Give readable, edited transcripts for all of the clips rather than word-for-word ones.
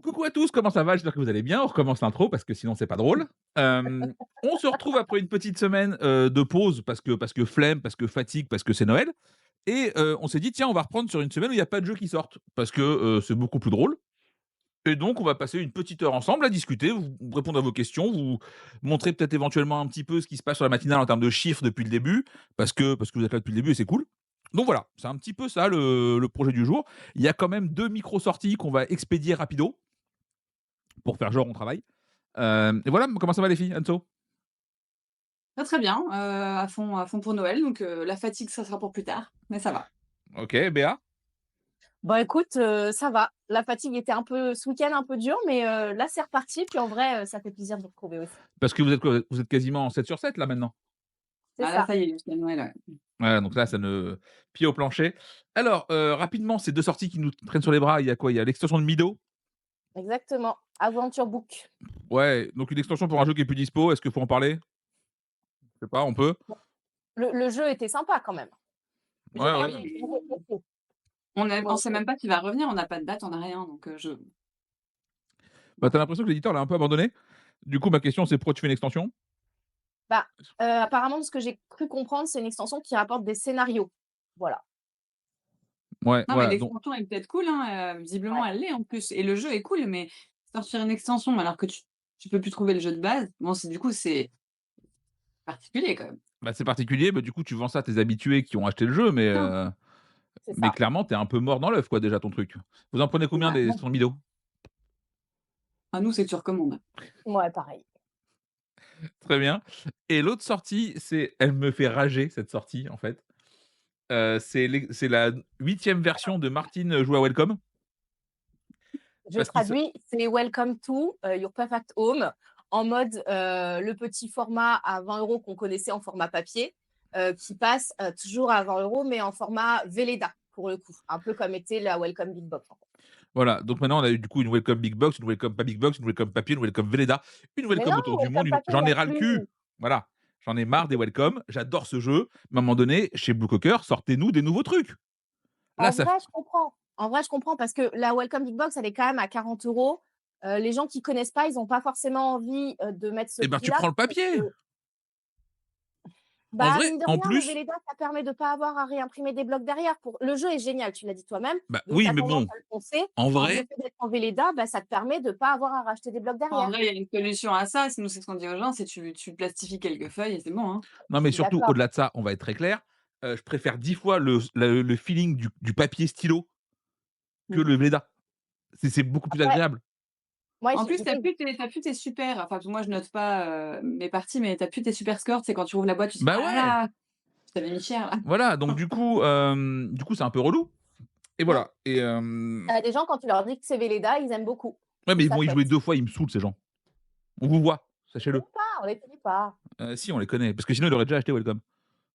Coucou à tous, comment ça va? J'espère que vous allez bien. On recommence l'intro parce que sinon c'est pas drôle. On se retrouve après une petite semaine, de pause parce que flemme, parce que fatigue, parce que c'est Noël et on s'est dit: «Tiens, on va reprendre sur une semaine où il y a pas de jeux qui sortent» parce que, c'est beaucoup plus drôle et donc on va passer une petite heure ensemble à discuter, vous répondre à vos questions, vous montrer peut-être éventuellement un petit peu ce qui se passe sur la matinale en termes de chiffres depuis le début parce que vous êtes là depuis le début et c'est cool. Donc voilà, c'est un petit peu ça le projet du jour. Il y a quand même 2 micros sorties qu'on va expédier rapido pour faire genre on travaille. Et voilà, comment ça va les filles, Anso? Très, très bien, à fond pour Noël, donc la fatigue, ça sera pour plus tard, mais ça va. OK, Béa? Bah, écoute, ça va. La fatigue était un peu ce week-end un peu dur, mais là, c'est reparti. Puis en vrai, ça fait plaisir de vous retrouver aussi. Parce que vous êtes quoi? Vous êtes quasiment en 7 sur 7 là maintenant? C'est Ah là, ça. ça y est, jusqu'à Noël, ouais. Ouais, donc là, ça ne pied au plancher. Alors, rapidement, ces 2 sorties qui nous traînent sur les bras, il y a quoi? Il y a l'extension de Mido. Exactement. Aventure Book. Ouais, donc une extension pour un jeu qui est plus dispo. Est-ce qu'il faut en parler? Je sais pas, on peut? Bon, le jeu était sympa quand même. J'ai Ouais, Ah pas ouais. oui, mais beaucoup apprécié. on Donc sait même pas s'il va revenir, on n'a pas de date, on n'a rien, donc je Bah, tu as l'impression que l'éditeur l'a un peu abandonné? Du coup, ma question, c'est pourquoi tu fais une extension? bah, apparemment, de ce que j'ai cru comprendre, c'est une extension qui rapporte des scénarios. Voilà. Ouais, non, mais voilà, donc l'extension est peut-être cool, hein, visiblement Ouais, elle l'est en plus et le jeu est cool, mais sortir une extension alors que tu peux plus trouver le jeu de base, bon, c'est du coup, c'est particulier quand même. bah, c'est particulier, bah, du coup, tu vends ça à tes habitués qui ont acheté le jeu, mais Non, c'est mais ça. clairement, tu es un peu mort dans l'œuf, quoi, déjà, ton truc. Vous en prenez combien bah, des non, extensions Mido? à nous, c'est tu recommandes. Ouais, pareil. Très bien. Et l'autre sortie, c'est elle me fait rager cette sortie en fait. C'est la 8e version de Martine, joue à Welcome Je parce qu'il se traduis, c'est Welcome to Your Perfect Home en mode, le petit format à 20 € qu'on connaissait en format papier, qui passe, toujours à 20 € mais en format Velleda pour le coup, un peu comme était la Welcome Big Box en fait. voilà, donc maintenant on a eu du coup une Welcome Big Box, une Welcome pas Big Box, une Welcome papier, une Welcome Velleda, une Mais Welcome non, autour du monde, Welcome une papier, il j'en y a ai ras le cul. plus. Voilà, j'en ai marre des Welcome, j'adore ce jeu, mais à un moment donné, chez Blue Cocker, sortez-nous des nouveaux trucs. Là En ça f vrai, je comprends. En vrai, je comprends parce que la Welcome Big Box, elle est quand même à 40 €. Les gens qui connaissent pas, ils ont pas forcément envie, de mettre ce et ben, tu prix-là prends le parce papier. que En bah, vrai, mine de en rien, le plus Velleda, ça permet de pas avoir à réimprimer des blocs derrière pour le jeu est génial, tu l'as dit toi-même, bah, donc tu oui, as mais tendance bon, à le foncer. en Alors le vrai fait d'être en Velleda, bah, ça te permet de pas avoir à racheter des blocs En derrière. vrai, il y a une solution à ça, c'est ce qu'on dit aux gens, c'est tu plastifies quelques feuilles et c'est bon, hein. non, Je mais suis surtout d'accord. au-delà de ça, on va être très clair, je préfère 10 fois le feeling du papier stylo que Mmh. le Veda. C'est beaucoup plus Après, agréable. moi, En j'ai plus, j'ai pas eu tu plus tes super enfin, moi je note pas, mes parties, mais tu as plus tes super scores, c'est quand tu ouvres la boîte, tu te dis: Bah, «Oh là ouais, là, je t'avais mis cher là». voilà, donc du coup, c'est un peu relou et mmh, voilà et il y a des gens quand tu leur dis que c'est Velleda, ils aiment beaucoup. ouais, Ils mais ils vont y jouer s'achètent. 2 fois, ils me saoulent ces gens. On vous voit, sachez-le. On les connaît pas. Si, on les connaît, parce que sinon ils auraient déjà acheté Welcome.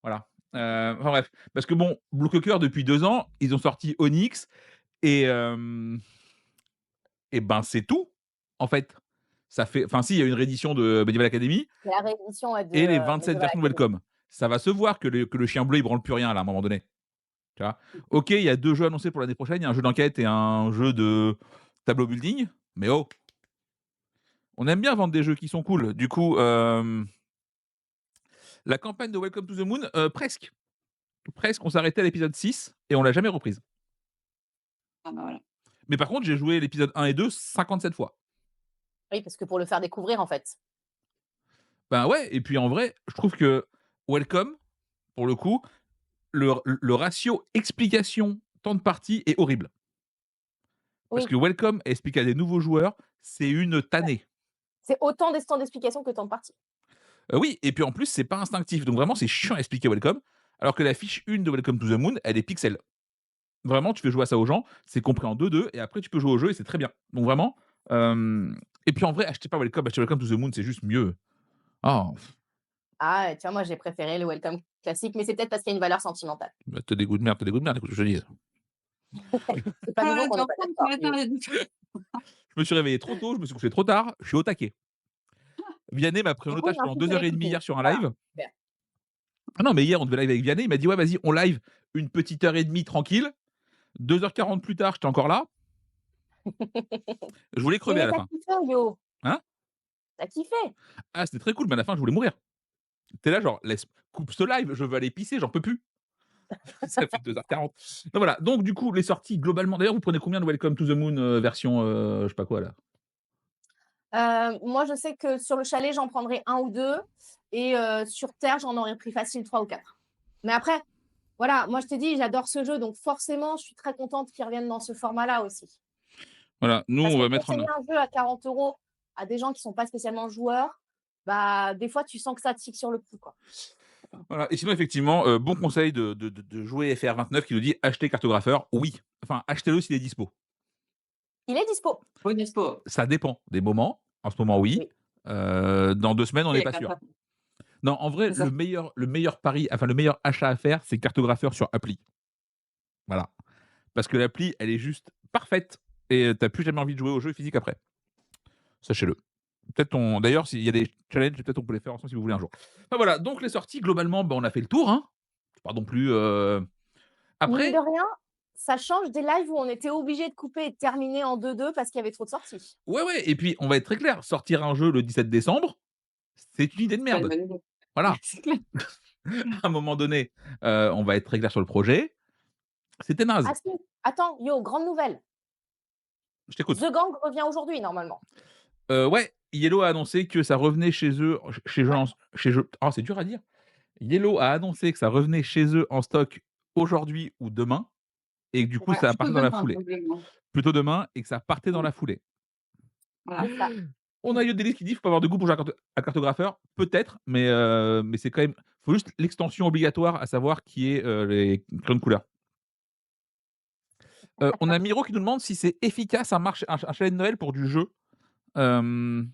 Voilà. Enfin bref, parce que bon, Blue Cocker depuis 2 ans, ils ont sorti Onyx et ben, c'est tout, en fait. Ça fait enfin si, il y a une réédition de Medieval Academy C'est la réédition, ouais, de, et les 27 Medieval versions de Academy. Welcome. Ça va se voir que le chien bleu, il branle plus rien là, à un moment donné. Tu vois? OK, il y a 2 jeux annoncés pour l'année prochaine, il y a un jeu d'enquête et un jeu de tableau building, mais oh! On aime bien vendre des jeux qui sont cool. Du coup, la campagne de Welcome to the Moon, presque. Presque, on s'est arrêté à l'épisode 6 et on l'a jamais reprise. Ah bah, voilà. Mais par contre, j'ai joué l'épisode 1 et 2 57 fois. Oui, parce que pour le faire découvrir, en fait. Ben, ouais et puis en vrai, je trouve que Welcome, pour le coup, le ratio explication temps de partie est horrible. Parce Oui, que Welcome explique à des nouveaux joueurs, c'est une tannée. c'est autant des temps d'explication que temps de partie. Oui et puis en plus, c'est pas instinctif, donc vraiment, c'est chiant à expliquer Welcome, alors que la fiche 1 de Welcome to the Moon, elle est pixel. Vraiment, tu fais jouer à ça aux gens, c'est compris en 2-2 et après tu peux jouer au jeu et c'est très bien. Donc vraiment, et puis en vrai, achetez pas Welcome, achetez Welcome to the Moon, c'est juste mieux. Oh, Ah, tu vois, moi, j'ai préféré le Welcome classique, mais c'est peut-être parce qu'il y a une valeur sentimentale. bah, tu des goûts de merde, tu des goûts de merde, écoute ce que je te dis. C'est pas nouveau Ah, qu'on tu n'est en pas prends d'accord, Guillaume. Je me suis réveillé trop tôt, je me suis couché trop tard, je suis au taquet. Vianney m'a pris en Du coup, otage pendant j'incite 2 à heures et demie l'écouter. hier sur un Voilà, live. super. Ah non, mais hier, on devait live avec Vianney, il m'a dit: «Ouais, vas-y, on live une petite heure et demie tranquille». 2h40 plus tard, j'étais encore là. Je voulais crever à Mais la tu fin. kiffé, Yo? Hein? Tu kiffé? Ah, c'était très cool, mais à la fin, je voulais mourir. Tu là genre: «Laisse coupe ce live, je veux aller pisser, j'en peux plus». Ça fait 2h40. Donc voilà, donc du coup, les sorties globalement d'ailleurs, vous prenez combien de Welcome to the Moon, version, je sais pas quoi là? Moi, je sais que sur le chalet, j'en prendrai un ou 2 et sur terre, j'en aurais pris facile 3 ou 4. Mais après, voilà, moi, je t'ai dit, j'adore ce jeu, donc forcément, je suis très contente qu'il revienne dans ce format-là aussi. Voilà, nous Parce on que va mettre en conseiller un jeu à 40 € à des gens qui sont pas spécialement joueurs, bah, des fois, tu sens que ça te tique sur le cou, quoi. voilà et sinon effectivement, bon conseil de jouer FR29 qui nous dit: «Achetez Cartographeur». Oui, enfin achetez-le s'il est dispo. Il est dispo. Oui, dispo. Ça dépend des moments. En ce moment, oui. Oui. Dans 2 semaines, on Oui, n'est avec pas la sûr. frappe. Non, en vrai, C'est ça. le meilleur pari, enfin le meilleur achat à faire, c'est Cartographeur sur appli. Voilà. Parce que l'appli, elle est juste parfaite et tu plus jamais envie de jouer au jeu physique après. Sachez-le. Peut-être on d'ailleurs, s'il y a des challenges, peut-être on peut les faire ensemble si vous voulez un jour. Enfin voilà, donc les sorties globalement, bah, on a fait le tour, hein. C'est pas non plus, Mine de après rien, ça change des lives où on était obligé de couper et de terminer en 2-2 parce qu'il y avait trop de sorties. ouais, ouais et puis on va être très clair, sortir un jeu le 17 décembre, c'est une idée de C'est pas une merde. bonne idée. Voilà. C'est clair. À un moment donné, on va être très clair sur le projet. C'était naze. Ah si, attends, Yo, grande nouvelle. Je t'écoute. The Gang revient aujourd'hui, normalement. Ouais, Yellow a annoncé que ça revenait chez eux, chez eux Ouais. chez eux oh, c'est dur à dire. Yellow a annoncé que ça revenait chez eux en stock aujourd'hui ou demain et que du coup, Ouais, ça plutôt partait dans la demain, foulée. probablement. Plutôt demain et que ça partait dans Mmh. la foulée. Voilà. C'est ça. On a Yodelis qui dit: «Faut pas avoir de goût pour jouer à cartographeur». Peut-être, mais c'est quand même faut juste l'extension obligatoire, à savoir qui est, les crayons de couleur. On a Miro qui nous demande si c'est efficace un chalet de Noël pour du jeu. Hem,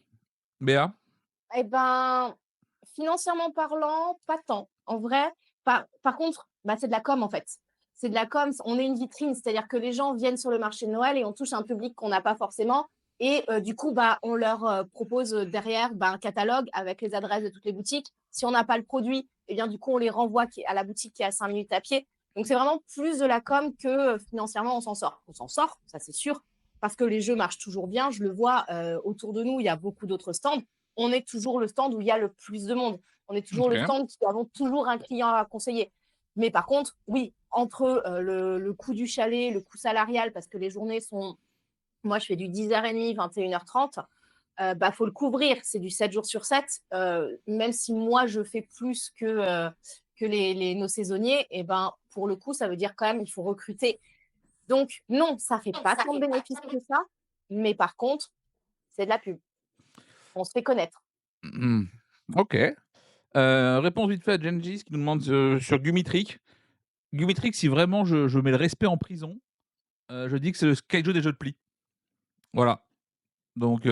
Béa? Eh ben, financièrement parlant, pas tant. En vrai, par contre, bah, c'est de la com, en fait. C'est de la com, on est une vitrine, c'est-à-dire que les gens viennent sur le marché de Noël et on touche un public qu'on n'a pas forcément et du coup, bah, on leur, propose, derrière, bah, un catalogue avec les adresses de toutes les boutiques. Si on n'a pas le produit et bien, du coup, on les renvoie à la boutique qui est à 5 minutes à pied. Donc c'est vraiment plus de la com que, financièrement, on s'en sort. On s'en sort, ça c'est sûr, parce que les jeux marchent toujours bien. Je le vois, autour de nous, il y a beaucoup d'autres stands. On est toujours le stand où il y a le plus de monde. On est toujours le OK. stand qui avons toujours un client à conseiller. Mais par contre, oui, entre le coût du chalet, le coût salarial, parce que les journées sont, moi je fais du 10h30, 21h30, bah, faut le couvrir. C'est du 7 jours sur 7. Même si moi je fais plus que nos saisonniers, et ben, pour le coup, ça veut dire quand même il faut recruter. Donc non, ça fait pas tant de bénéfices que ça. Mais par contre, c'est de la pub. On se fait connaître. Mmh. OK. Réponse vite fait à Gengis qui nous demande, sur Gumitrick. Gumitrick, si vraiment je mets le respect en prison, je dis que c'est le Skyjo des jeux de pli. Voilà. Donc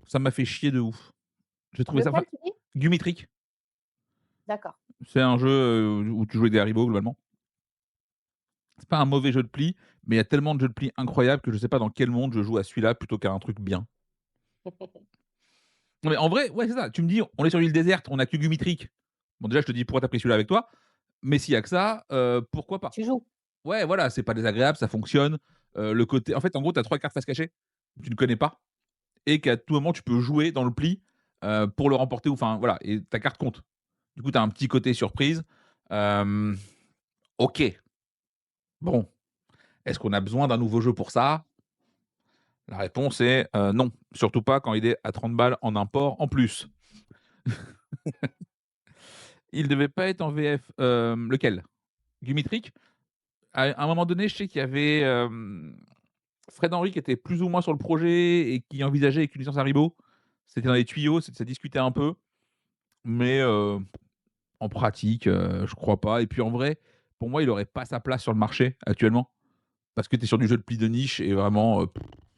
ça m'a fait chier de ouf. J'ai trouvé ça Lequel tu dis? Gumitrick, D'accord. c'est un jeu, où tu joues avec des haribots globalement. C'est pas un mauvais jeu de pli, mais il y a tellement de jeux de pli incroyables que je sais pas dans quel monde je joue à celui-là plutôt qu'à un truc bien. Non mais en vrai, ouais, c'est ça. Tu me dis: «On est sur une île déserte, on a que Gumitrick». Bon déjà je te dis: «Pourquoi tu as pris celui-là avec toi?» mais s'il y a que ça, pourquoi pas? Tu joues. Ouais, voilà, c'est pas désagréable, ça fonctionne. Le côté en fait, en gros, tu as 3 cartes face cachée, que tu ne connais pas et qu'à tout moment tu peux jouer dans le pli, pour le remporter ou enfin voilà et ta carte compte. Du coup, tu as un petit côté surprise. Hem, OK, bon, est-ce qu'on a besoin d'un nouveau jeu pour ça? La réponse est, non, surtout pas quand il est à 30 balles en import en plus. Il devait pas être en VF, lequel? Gumitrick? À un moment donné, je sais qu'il y avait, Fred Henry qui était plus ou moins sur le projet et qui envisageait avec une licence Haribo. C'était dans les tuyaux, ça discutait un peu, mais en pratique, je crois pas et puis en vrai, pour moi, il aurait pas sa place sur le marché actuellement parce que tu es sur du jeu de pli de niche et vraiment,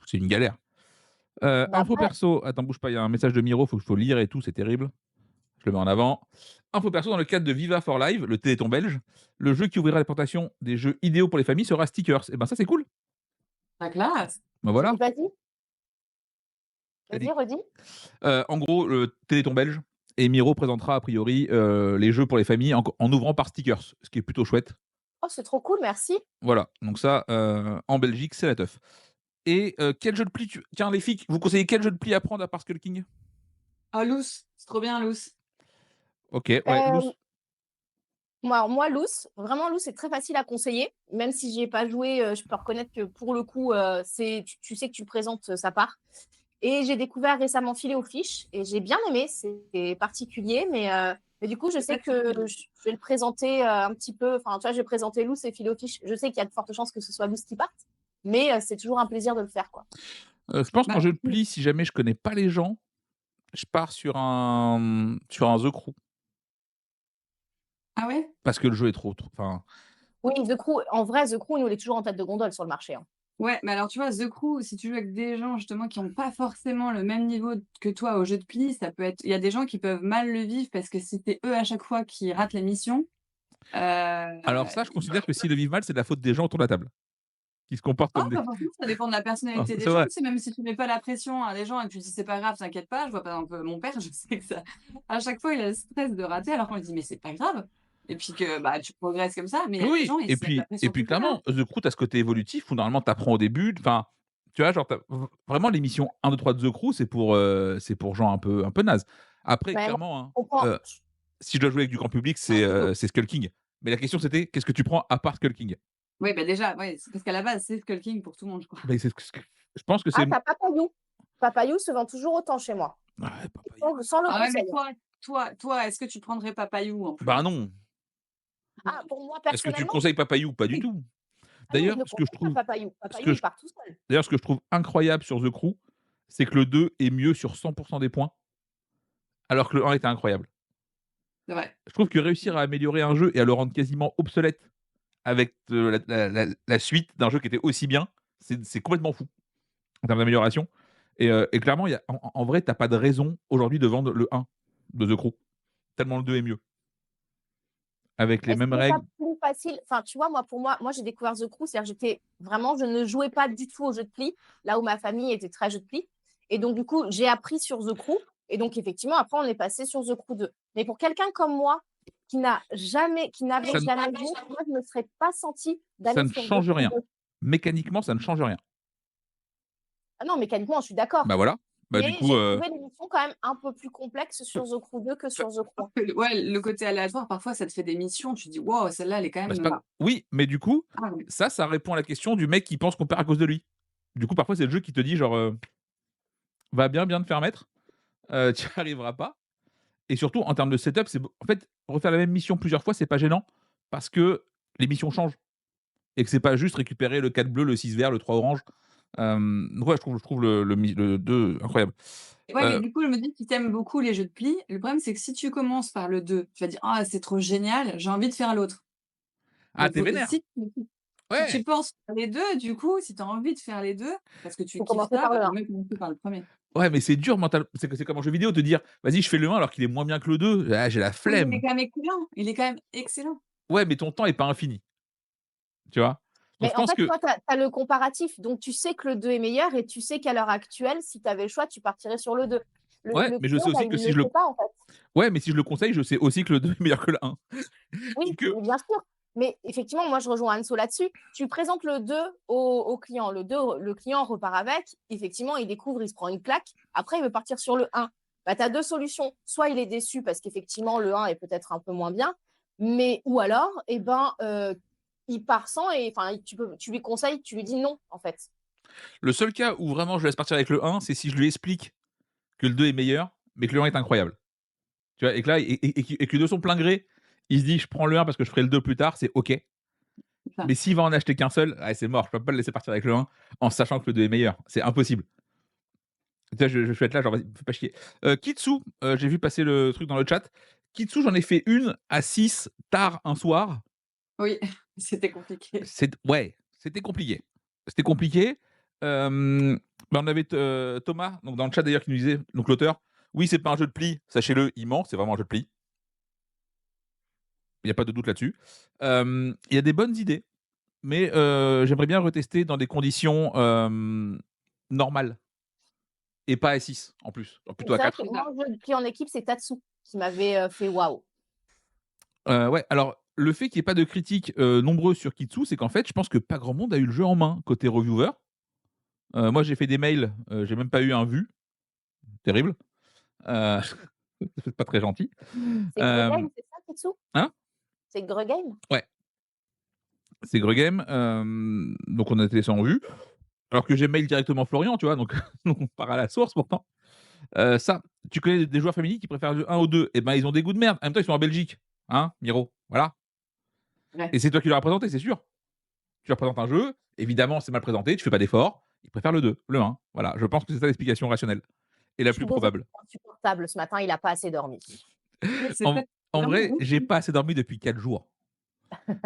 c'est une galère. Mais Info après, perso, attends bouge pas, il y a un message de Miro, faut lire et tout, c'est terrible. Je le mets en avant. Info perso, dans le cadre de Viva for Live, le téléthon belge, le jeu qui ouvrira la présentation des jeux idéaux pour les familles sera Stickers et ben ça, c'est cool. La classe. Ben voilà, vas-y, tu vas-y, dit. redis. En gros, le téléthon belge et Miro présentera a priori, les jeux pour les familles en ouvrant par Stickers, ce qui est plutôt chouette. Oh, c'est trop cool, merci. Voilà, donc ça, en Belgique, c'est la teuf. Et quel jeu de pli tiens, les filles, vous conseillez quel jeu de pli à prendre à part Skull King? Ah Loose, c'est trop bien Loose. OK, ouais, Hem, loose. moi, Loose, vraiment Loose, c'est très facile à conseiller. Même si j'y ai pas joué, je peux reconnaître que pour le coup, c'est tu sais que tu le présentes, ça part. Et j'ai découvert récemment Filet aux fiches et j'ai bien aimé, c'est particulier, mais du coup, je C'est sais pas que facile. je vais le présenter un petit peu. Enfin, tu vois, je vais présenter Loose et Filet aux fiches. Je sais qu'il y a de fortes chances que ce soit Loose qui parte, mais c'est toujours un plaisir de le faire, quoi. Je pense qu'en Bah, jeu de pli, si jamais je connais pas les gens, je pars sur un The Crew ah ouais? parce que le jeu est trop enfin, Oui, The Crew, en vrai, The Crew, nous, il est toujours en tête de gondole sur le marché, hein. Ouais, mais alors tu vois, The Crew, si tu joues avec des gens justement qui ont pas forcément le même niveau que toi au jeu de pli, ça peut être il y a des gens qui peuvent mal le vivre parce que si c'est eux à chaque fois qui ratent la mission, alors ça, je considère que s'ils le vivent mal, c'est de la faute des gens autour de la table, qui se comportent oh, comme des pas forcément, ça dépend de la non, personnalité des c'est gens, vrai. tu sais, même si tu mets pas la pression à des gens et que tu dis: «C'est pas grave, t'inquiète pas», je vois par exemple, mon père, je sais que ça à chaque fois, il a le stress de rater alors qu'on lui dit: «Mais c'est pas grave» et puis que, bah, tu progresses comme ça, mais il y a des Oui gens, ils et se mettent la puis pression tout le temps, hein. clairement, The Crew, tu as ce côté évolutif où normalement tu apprends au début, enfin, tu vois, genre tu vraiment l'émission 1, 2, 3 de The Crew, c'est pour gens un peu nazes. Après Ouais, moi, clairement, je comprends. hein, si je dois jouer avec du grand public, C'est un peu tôt. c'est Skull King. Mais la question c'était: «Qu'est-ce que tu prends à part Skull King?» Oui, bah, déjà, ouais, c'est parce qu'à la base, c'est Skull King pour tout le monde, je crois. Beh, c'est ce que je pense que c'est Ah, tu as Papayou. Papayou se vend toujours autant chez moi. ouais, Et Papayou. sans le Ah ouais, mais conseil, hein. toi, est-ce que tu prendrais Papayou en Bah plus? non. Ah, pour moi, Est-ce que tu le personnellement, conseilles Papayou? Pas du Oui. tout. ah non, je D'ailleurs, le conseille pas, Papayou. ce Papayou, que il je part tout seul. d'ailleurs, ce que je trouve incroyable sur The Crew, c'est que le 2 est mieux sur 100 des points, alors que le 1 était incroyable. C'est vrai. Je trouve que réussir à améliorer un jeu et à le rendre quasiment obsolète avec, la suite d'un jeu qui était aussi bien, c'est complètement fou en termes d'amélioration et clairement, il y a en vrai, tu as pas de raison aujourd'hui de vendre le 1 de The Crew, tellement le 2 est mieux, avec les Est-ce mêmes qu'il n'est pas règles. plus facile? Enfin, tu vois, moi, pour moi, j'ai découvert The Crew, c'est-à-dire j'étais vraiment, je ne jouais pas du tout aux jeux de pli, là où ma famille était très jeux de pli. Et donc, du coup, j'ai appris sur The Crew. Et donc, effectivement, après, on est passé sur The Crew 2. Mais pour quelqu'un comme moi, qui n'avait Ça ne jamais joué, moi, je ne me serais pas sentie ça d'aller ne sur The change Crew rien. 2. Mécaniquement, ça ne change rien. Ah non, mécaniquement, je suis d'accord. Bah, voilà. Bah, du Mais coup, j'ai trouvé l'émission quand même un peu plus complexe sur The Crew 2 que sur The Crew 1. Ouais, le côté aléatoire, parfois, ça te fait des missions, tu te dis: «Waouh, celle-là, elle est quand bah, c'est même, pas oui, mais du coup, ah oui». ça répond à la question du mec qui pense qu'on perd à cause de lui. Du coup, parfois, c'est le jeu qui te dit genre, «Va bien te faire mettre, tu y arriveras pas» et surtout en termes de setup, c'est beau en fait, refaire la même mission plusieurs fois, c'est pas gênant parce que les missions changent et que c'est pas juste récupérer le 4 bleu, le 6 vert, le 3 orange. Donc ouais, je trouve le 2 incroyable. Ouais, mais Heu, du coup, je me dis, si tu aimes beaucoup les jeux de pli, le problème, c'est que si tu commences par le 2, tu vas dire: «Ah, c'est trop génial, j'ai envie de faire l'autre». ah, Donc tu faut vénère? si Ouais! tu penses faire les 2, du coup, si tu as envie de faire les 2, parce que tu Faut kiffes commencer ça, par bah, le vaut 1. mieux commencer par le premier. Ouais, mais c'est dur c'est comme en jeu vidéo de dire: «Vas-y, je fais le 1 alors qu'il est moins bien que le 2. Ah, j'ai la Oui, mais il est flemme. quand même excellent, il est quand même excellent. Ouais, mais ton temps est pas infini, tu vois? Donc Mais je en pense fait, que toi, tu as le comparatif, donc tu sais que le 2 est meilleur et tu sais qu'à l'heure actuelle, si tu avais le choix, tu partirais sur le 2. ouais, Le mais je client, sais bah, aussi il que ne le sait pas, en fait. ouais, mais si je le conseille, je sais aussi que le 2 est meilleur que le 1. Oui, Donc mais bien sûr. Mais effectivement, moi, je rejoins Anso là-dessus. Tu présentes le 2 au client. Le 2, le client repart avec. Effectivement, il découvre, il se prend une claque. Après, il veut partir sur le 1. Bah, tu as deux solutions. Soit il est déçu parce qu'effectivement, le 1 est peut-être un peu moins bien. Mais, ou alors, eh ben, il part sans et enfin, tu lui conseilles, tu lui dis non, en fait. le seul cas où vraiment je laisse partir avec le 1, c'est si je lui explique que le 2 est meilleur, mais que le 1 est incroyable. Tu vois? Et que là et que de son plein gré, il se dit: «Je prends le 1 parce que je ferai le 2 plus tard», c'est OK. C'est ça. Mais s'il va en acheter qu'un seul, ah, c'est mort, je peux pas le laisser partir avec le 1 en sachant que le 2 est meilleur. C'est impossible. Tu vois, je vais être là, genre: «Vas-y, me fais pas chier». Kitsu, j'ai vu passer le truc dans le chat. Kitsu, j'en ai fait une à 6 tard un soir. Oui, c'était compliqué. Ouais, c'était compliqué. C'était compliqué. Bah, on avait Thomas, donc dans le chat d'ailleurs, qui nous disait, donc l'auteur: «Oui, c'est pas un jeu de pli, sachez-le, il ment, c'est vraiment un jeu de pli». Il y a pas de doute là-dessus. Il y a des bonnes idées, mais j'aimerais bien retester dans des conditions, normales et pas à 6 en plus, plutôt à C'est vrai que 4. C'est moi, ça. le jeu pris en équipe, c'est Tatsu qui m'avait fait waouh. Ouais, alors le fait qu'il y ait pas de critiques, nombreuses sur Kitsu, c'est qu'en fait, je pense que pas grand monde a eu le jeu en main côté reviewer. Moi, j'ai fait des mails, j'ai même pas eu un vu. Terrible. Heu, c'est pas très gentil. C'est Hem, Gregame, c'est ça, Kitsu? hein? C'est Gregame? Ouais, c'est Gregame, donc on a été laissé en vue. Alors que j'ai mail directement Florian, tu vois? Donc donc on part à la source pourtant. Ça, tu connais des joueurs féminins qui préfèrent le 1 au 2, et ben, ils ont des goûts de merde. En même temps, ils sont en Belgique, hein, Miro? Voilà. Ouais. Et c'est toi qui leur as présenté, c'est sûr. Tu leur présentes un jeu, évidemment, c'est mal présenté, tu fais pas d'effort, ils préfèrent le 2, le 1. Voilà, je pense que c'est ça l'explication rationnelle et la Je plus suis désolée, probable. c'est insupportable ce matin, il a pas assez dormi. C'est En peut-être en vraiment vrai, ouf. j'ai pas assez dormi depuis 4 jours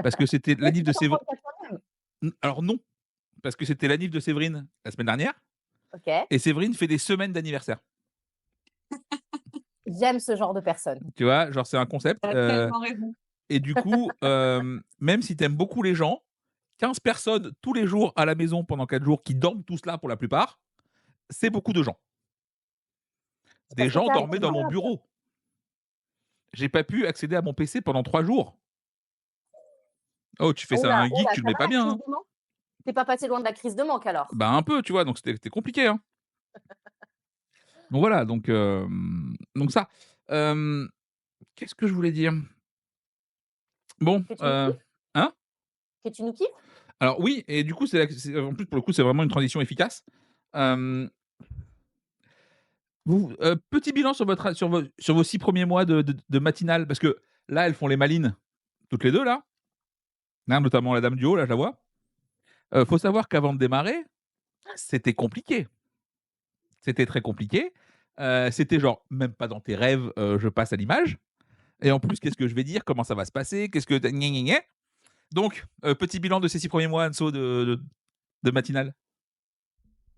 parce que c'était Mais l'anniv tu de peux t'en Sév prendre qu'à toi-même. alors non, parce que c'était l'anniv de Séverine la semaine dernière OK, et Séverine fait des semaines d'anniversaire. j'aime ce genre de personnes. Tu vois? Genre c'est un concept, Tu tellement raison. et du coup, même si tu aimes beaucoup les gens, 15 personnes tous les jours à la maison pendant 4 jours qui dorment tous là pour la plupart, c'est beaucoup de gens. C'est Des parce que gens tu es dormaient dans mon incroyable. bureau. J'ai pas pu accéder à mon PC pendant 3 jours. Oh, tu fais ça à un Oh geek, là, tu le ça mets va pas la bien, crise hein. de manque? Tu pas passé loin de la crise de manque alors? Bah, un peu, tu vois? Donc c'était compliqué, hein. Donc voilà, donc ça. Hem, Qu'est-ce que je voulais dire? Bon, Que tu nous kiffes? hein? Que tu nous kiffes? Alors oui, et du coup, en plus, pour le coup, c'est vraiment une transition efficace. Hem, Petit bilan sur vos 6 premiers mois de matinale, parce que là, elles font les malines toutes les 2 là, hein, notamment la dame du haut, là, je la vois. Faut savoir qu'avant de démarrer, c'était compliqué. C'était très compliqué. C'était genre: «Même pas dans tes rêves, je passe à l'image, et en plus, qu'est-ce que je vais dire? Comment ça va se passer? Qu'est-ce que gna gna gna?» Donc, petit bilan de ces 6 premiers mois, Anso, de matinale?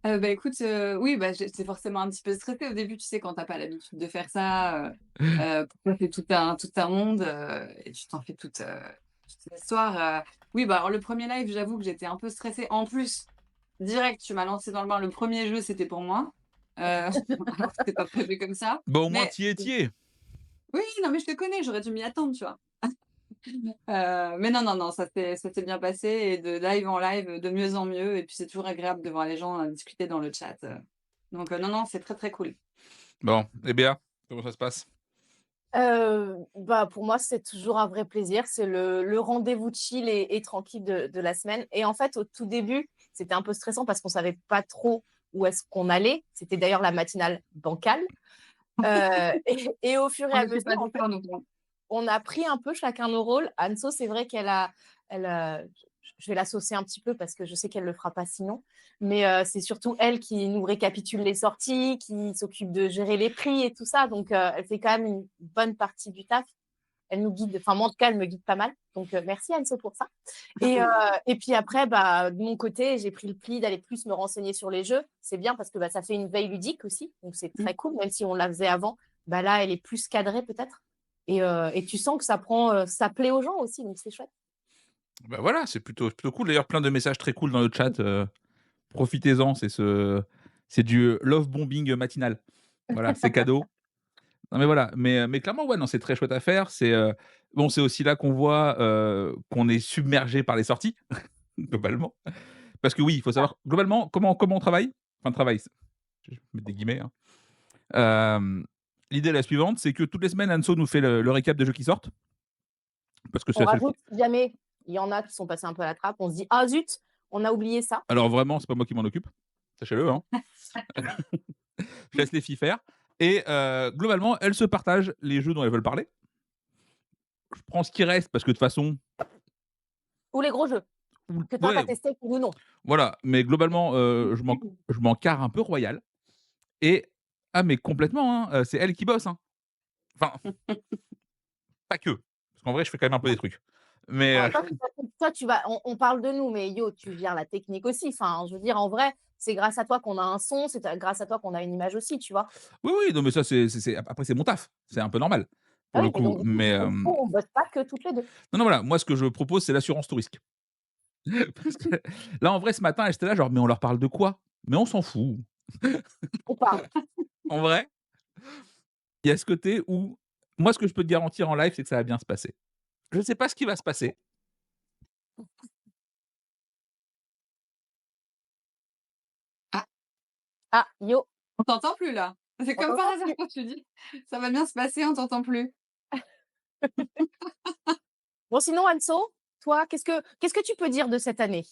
Bah, écoute, oui, bah, j'étais forcément un petit peu stressée au début, tu sais, quand tu as pas l'habitude de faire ça, pour toi, c'est tout un monde, et tu t'en fais toute une histoire, oui, bah, alors le premier live, j'avoue que j'étais un peu stressée. En plus, direct, tu m'as lancée dans le bain. Le premier jeu, c'était pour moi, alors que c'était pas prévu comme ça. Bah, au moins Mais tu y es. oui, non, mais je te connais, j'aurais dû m'y attendre, tu vois? Mais non, non, non, ça s'est bien passé, et de live en live, de mieux en mieux, et puis c'est toujours agréable de voir les gens, discuter dans le chat, donc non, non, c'est très, très cool. Bon, et Béa, comment ça se passe? Bah, pour moi, c'est toujours un vrai plaisir. C'est le rendez-vous chill et tranquille de la semaine. Et en fait, au tout début, c'était un peu stressant parce qu'on savait pas trop où est-ce qu'on allait. C'était d'ailleurs la matinale bancale. Et au fur et On à n'était mesure, pas en fait, d'accord, donc bon. on a pris un peu chacun nos rôles. Anso, c'est vrai je vais la saucer un petit peu parce que je sais qu'elle le fera pas sinon. Mais c'est surtout elle qui nous récapitule les sorties, qui s'occupe de gérer les prix et tout ça. Donc, elle fait quand même une bonne partie du taf. Elle nous guide, enfin, moi, en tout cas, elle me guide pas mal. Donc, merci Anso pour ça. Et puis après, bah, de mon côté, j'ai pris le pli d'aller plus me renseigner sur les jeux. C'est bien parce que bah, ça fait une veille ludique aussi. Donc, c'est Mmh. très cool, même si on la faisait avant. Bah, là, elle est plus cadrée peut-être. Et tu sens que ça plaît aux gens aussi. Donc, c'est chouette. Bah, voilà, c'est plutôt cool. D'ailleurs, plein de messages très cool dans le chat, profitez-en, c'est du love bombing matinal. Voilà, c'est cadeau. Non, mais voilà, mais clairement, ouais, non, c'est très chouette à faire. Bon, c'est aussi là qu'on voit, qu'on est submergé par les sorties, globalement. Parce que oui, il faut savoir globalement comment on travaille. Enfin, travaille, je vais mettre des guillemets, hein. L'idée est la suivante, c'est que toutes les semaines, Anso nous fait le récap des jeux qui sortent, parce que c'est On la seule. rajoute, si jamais il y en a qui sont passés un peu à la trappe, on se dit, ah zut, on a oublié ça. Alors vraiment, c'est pas moi qui m'en occupe, sachez-le, hein. Je laisse les filles faire, et globalement, elles se partagent les jeux dont elles veulent parler. Je prends ce qui reste parce que de toute façon, Ou les gros jeux que toi, tu as ouais, testé ou non. voilà, mais globalement, je m'en carre un peu royal, et ah mais complètement, hein, c'est elle qui bosse, hein. Enfin, pas que, parce qu'en vrai, je fais quand même un peu des trucs. Mais Ah, toi, on parle de nous, mais yo, tu gères la technique aussi. Enfin, je veux dire, en vrai, c'est grâce à toi qu'on a un son, grâce à toi qu'on a une image aussi, tu vois. oui, oui, non, mais ça, après, c'est mon taf, c'est un peu normal, Ah pour oui, le mais coup. donc, du coup, Mais on bosse pas que toutes les deux. non, non, voilà, moi, ce que je propose, c'est l'assurance tout risque. Parce que là, en vrai, ce matin, elle était là, genre: «Mais on leur parle de quoi?» Mais on s'en fout. On parle. En vrai, il y a ce côté où moi, ce que je peux te garantir en live, c'est que ça va bien se passer. Je ne sais pas ce qui va se passer. Ah, Ah, yo, On t'entend plus là. C'est on comme par t'entend hasard plus. quand tu dis: «Ça va bien se passer», on t'entend plus. Bon, sinon, Anso, toi, qu'est-ce que tu peux dire de cette année?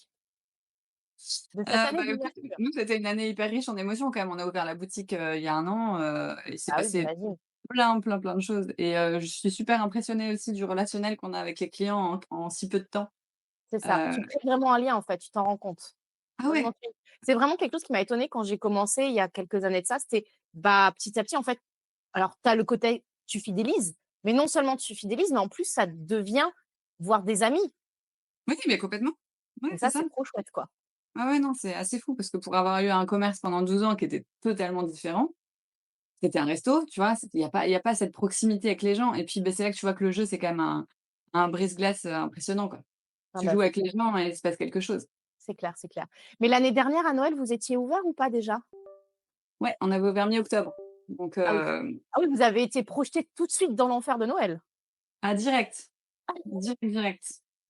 De cette année Bah, écoute, d'ouverture? nous, c'était une année hyper riche en émotions quand même. On a ouvert la boutique, il y a 1 an, il s'est Ah oui, passé j'imagine. plein, plein, plein de choses et je suis super impressionnée aussi du relationnel qu'on a avec les clients en si peu de temps. C'est ça. Heu Tu crées vraiment un lien, en fait, tu t'en rends compte. ah Vraiment, ouais, c'est vraiment quelque chose qui m'a étonnée quand j'ai commencé il y a quelques années de ça. C'était, bah, petit à petit, en fait, alors tu as le côté tu fidélises, mais non seulement tu fidélises, mais en plus ça devient voire des amis oui, mais complètement. Ouais, et c'est ça, ça. c'est trop chouette, quoi. Ah ouais, non, c'est assez fou parce que pour avoir eu un commerce pendant 12 ans qui était totalement différent, c'était un resto, tu vois? Il y a pas cette proximité avec les gens et puis, beh, c'est là que tu vois que le jeu, c'est quand même un brise-glace, impressionnant, quoi. Ah Tu bah, joues c'est avec clair, les gens et il se passe quelque chose. c'est clair, c'est clair. Mais l'année dernière à Noël, vous étiez ouverts ou pas déjà? Ouais, on avait ouvert mi-octobre, donc Ah oui. Ah oui, vous avez été projetés tout de suite dans l'enfer de Noël? ah direct, direct, direct.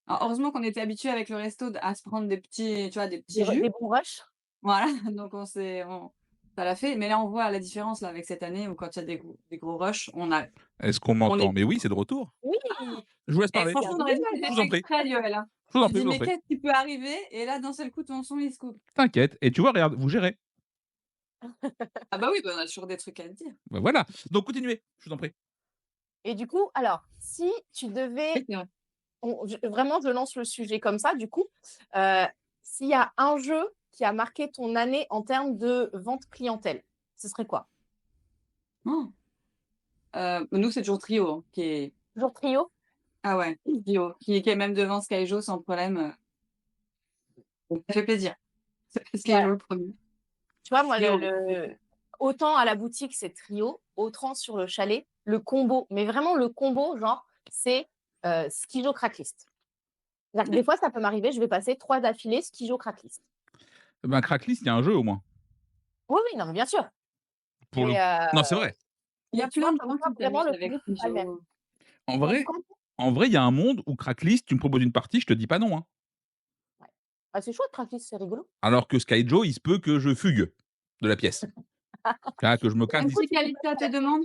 Alors heureusement qu'on était habitués avec le resto à se prendre des petits, tu vois, des petits Des jus. bons rushs? Voilà, donc on ça l'a fait, mais là, on voit la différence là avec cette année où quand il y a des gros rushs, Est-ce qu'on on m'entend? est Mais oui, c'est de retour. Oui! Je vous laisse et parler. franchement, on Bienvenue aurait dit que Noël! c'était Je vous fait en prie. exprès, Yoël, hein. Je vous en Tu prie, je dis: vous en «Mais prie. qu'est-ce qui peut arriver?» et là, d'un seul coup, ton son, il se coupe. T'inquiète et tu vois, regarde, vous gérez. Ah bah oui, bah, on a toujours des trucs à te dire. Bah, voilà, donc continuez, je vous en prie. Et du coup, alors, si tu Oui, devais c'est vrai. vraiment, je lance le sujet comme ça, du coup, heu, s'il y a un jeu qui a marqué ton année en termes de vente clientèle, ce serait quoi? Oh! Nous, c'est toujours Trio, hein, qui est Toujours Trio? ah ouais, Trio, qui est même devant Skyjo sans problème, ça fait plaisir. Ça fait Ouais. Skyjo le 1er. Tu vois, moi, Trio. le autant à la boutique, c'est Trio, autant sur le chalet, le combo, mais vraiment le combo, genre, c'est, Skijo Crackfist. C'est-à-dire que des fois, ça peut m'arriver, je vais passer 3 d'affilée Skijo Crackfist. Ben, Cracklis, il y a un jeu au moins. Oui, oui, non, mais bien sûr, Pour le mais non, c'est vrai. Il y a tu vois, plein de comme gens quoi, qui vraiment, s'amusent le avec public, c'est pas le même. Trio. En Donc vrai quand il y a un monde où Cracklis, tu me proposes une partie, je te dis pas non, hein. ouais. Ah, c'est chouette Crackfist, c'est rigolo. Alors que Skyjo, il se peut que je fugue de la pièce. Ah, que je me casse Même d'ici. si Kalista te demande?